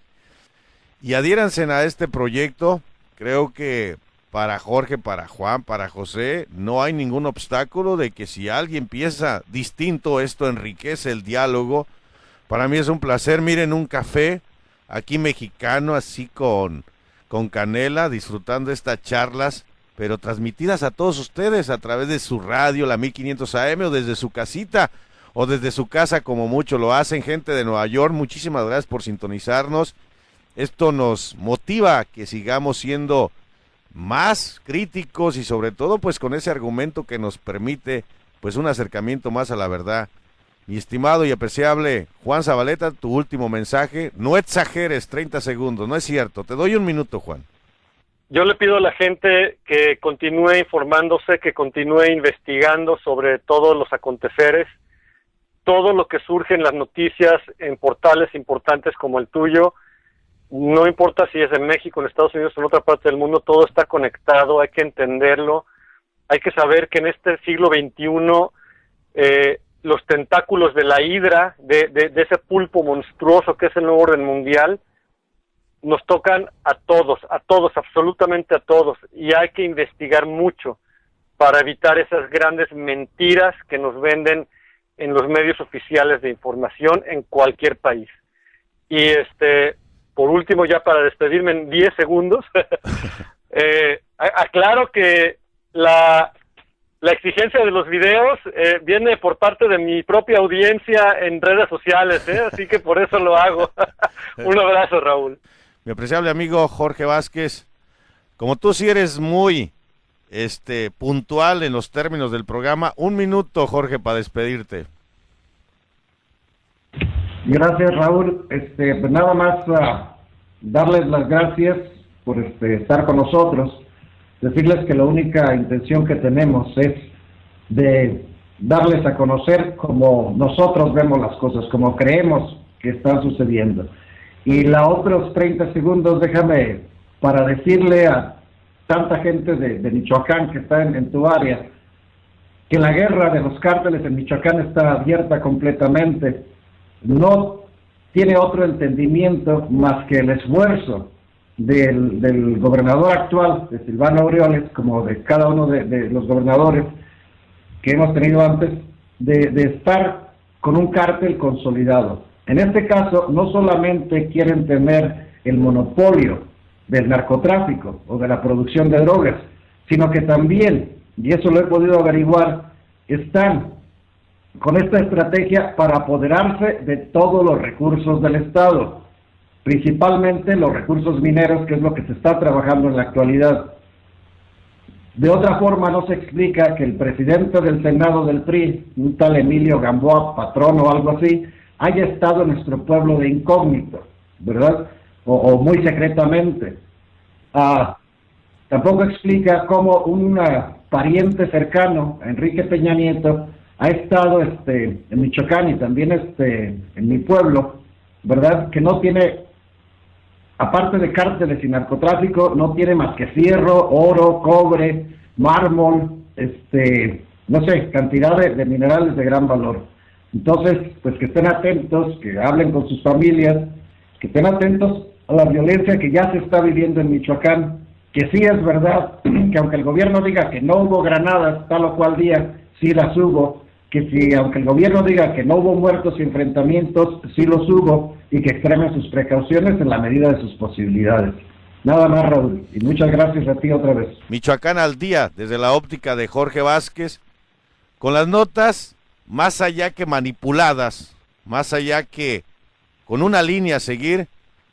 Y adhiéranse a este proyecto. Creo que para Jorge, para Juan, para José, no hay ningún obstáculo de que si alguien piensa distinto, esto enriquece el diálogo. Para mí es un placer. Miren, un café aquí mexicano, así con canela, disfrutando estas charlas, pero transmitidas a todos ustedes a través de su radio, la 1500 AM, o desde su casita, o desde su casa, como mucho lo hacen. Gente de Nueva York, muchísimas gracias por sintonizarnos. Esto nos motiva a que sigamos siendo más críticos y sobre todo pues con ese argumento que nos permite pues un acercamiento más a la verdad. Mi estimado y apreciable Juan Zabaleta, tu último mensaje. No exageres, 30 segundos, no es cierto. Te doy un minuto, Juan. Yo le pido a la gente que continúe informándose, que continúe investigando sobre todos los aconteceres, todo lo que surge en las noticias, en portales importantes como el tuyo. No importa si es en México, en Estados Unidos o en otra parte del mundo, todo está conectado, hay que entenderlo. Hay que saber que en este siglo XXI los tentáculos de la hidra, de ese pulpo monstruoso que es el nuevo orden mundial, nos tocan a todos, absolutamente a todos, y hay que investigar mucho para evitar esas grandes mentiras que nos venden en los medios oficiales de información en cualquier país. Y por último, ya para despedirme en 10 segundos, aclaro que la exigencia de los videos viene por parte de mi propia audiencia en redes sociales, así que por eso lo hago. Un abrazo, Raúl. Mi apreciable amigo Jorge Vázquez, como tú sí eres muy puntual en los términos del programa, un minuto, Jorge, para despedirte. Gracias, Raúl. Pues nada más darles las gracias por estar con nosotros, decirles que la única intención que tenemos es de darles a conocer como nosotros vemos las cosas, como creemos que están sucediendo. Y los otros 30 segundos, déjame para decirle a tanta gente de Michoacán que está en tu área, que la guerra de los cárteles en Michoacán está abierta completamente. No tiene otro entendimiento más que el esfuerzo del gobernador actual, de Silvano Aureoles, como de cada uno de los gobernadores que hemos tenido antes, de estar con un cártel consolidado. En este caso, no solamente quieren tener el monopolio del narcotráfico o de la producción de drogas, sino que también, y eso lo he podido averiguar, están con esta estrategia para apoderarse de todos los recursos del Estado, principalmente los recursos mineros, que es lo que se está trabajando en la actualidad. De otra forma, no se explica que el presidente del Senado del PRI, un tal Emilio Gamboa Patrón o algo así, haya estado en nuestro pueblo de incógnito, ¿verdad? O muy secretamente. Tampoco explica cómo un pariente cercano, Enrique Peña Nieto, ha estado en Michoacán y también en mi pueblo, ¿verdad? Que no tiene, aparte de cárteles y narcotráfico, no tiene más que fierro, oro, cobre, mármol, no sé, cantidad de minerales de gran valor. Entonces, pues que estén atentos, que hablen con sus familias, que estén atentos a la violencia que ya se está viviendo en Michoacán, que sí es verdad que aunque el gobierno diga que no hubo granadas tal o cual día, sí las hubo, que si aunque el gobierno diga que no hubo muertos y enfrentamientos, sí los hubo, y que extremen sus precauciones en la medida de sus posibilidades. Nada más, Raúl, y muchas gracias a ti otra vez. Michoacán al día, desde la óptica de Jorge Vázquez, con las notas más allá que manipuladas, más allá que con una línea a seguir,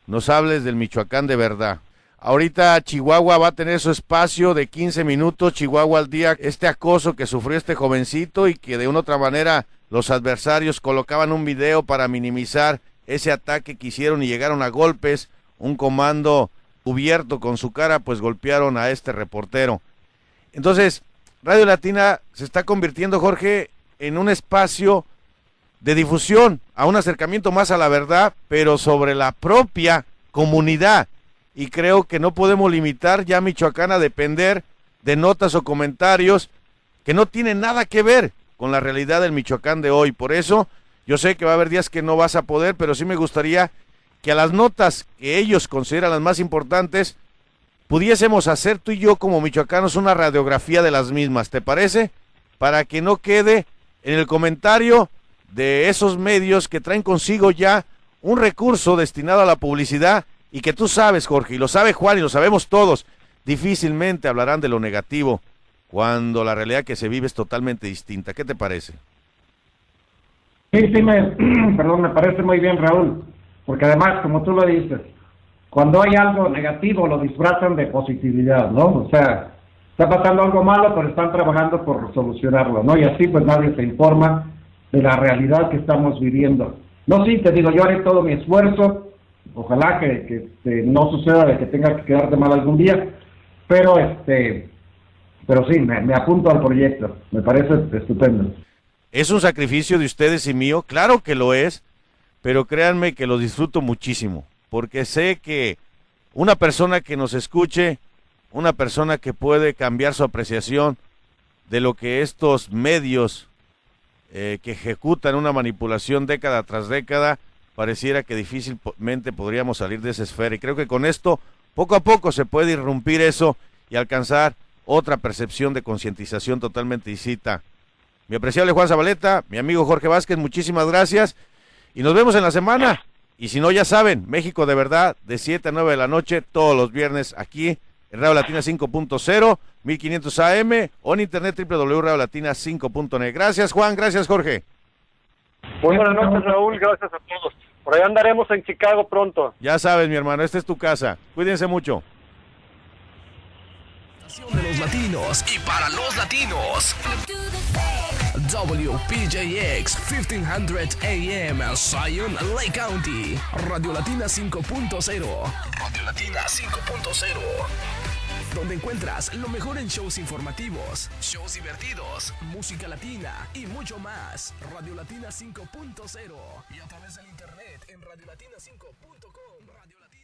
nos hables del Michoacán de verdad. Ahorita Chihuahua va a tener su espacio de 15 minutos, Chihuahua al día, este acoso que sufrió este jovencito y que de una otra manera los adversarios colocaban un video para minimizar ese ataque que hicieron y llegaron a golpes, un comando cubierto con su cara, pues golpearon a este reportero. Entonces, Radio Latina se está convirtiendo, Jorge, en un espacio de difusión, a un acercamiento más a la verdad, pero sobre la propia comunidad. Y creo que no podemos limitar ya a Michoacán a depender de notas o comentarios que no tienen nada que ver con la realidad del Michoacán de hoy. Por eso, yo sé que va a haber días que no vas a poder, pero sí me gustaría que a las notas que ellos consideran las más importantes, pudiésemos hacer tú y yo como michoacanos una radiografía de las mismas, ¿te parece? Para que no quede en el comentario de esos medios que traen consigo ya un recurso destinado a la publicidad y que tú sabes, Jorge, y lo sabe Juan y lo sabemos todos, difícilmente hablarán de lo negativo cuando la realidad que se vive es totalmente distinta. ¿Qué te parece? Sí, me parece muy bien, Raúl, porque además, como tú lo dices, cuando hay algo negativo lo disfrazan de positividad, ¿no? O sea, está pasando algo malo, pero están trabajando por solucionarlo, ¿no? Y así pues nadie se informa de la realidad que estamos viviendo. No, sí, te digo, yo haré todo mi esfuerzo, ojalá que no suceda de que tenga que quedarte mal algún día, pero sí, me apunto al proyecto, me parece estupendo. Es un sacrificio de ustedes y mío, claro que lo es, pero créanme que lo disfruto muchísimo, porque sé que una persona que nos escuche, una persona que puede cambiar su apreciación de lo que estos medios que ejecutan una manipulación década tras década, pareciera que difícilmente podríamos salir de esa esfera. Y creo que con esto, poco a poco, se puede irrumpir eso y alcanzar otra percepción de concientización totalmente distinta. Mi apreciable Juan Zabaleta, mi amigo Jorge Vázquez, muchísimas gracias. Y nos vemos en la semana. Y si no, ya saben, México de verdad, de 7 a 9 de la noche, todos los viernes, aquí en Radio Latina 5.0, 1500 AM, o en internet www.radiolatina5.net. Gracias, Juan, gracias, Jorge. Muy buenas noches, Raúl, gracias a todos. Por ahí andaremos en Chicago pronto. Ya sabes, mi hermano, esta es tu casa. Cuídense mucho. De los latinos y para los latinos. WPJX 1500 AM, Zion Lake County. Radio Latina 5.0. Radio Latina 5.0. Donde encuentras lo mejor en shows informativos, shows divertidos, música latina y mucho más. Radio Latina 5.0. Y a través del internet en radiolatina5.com. Radio Latina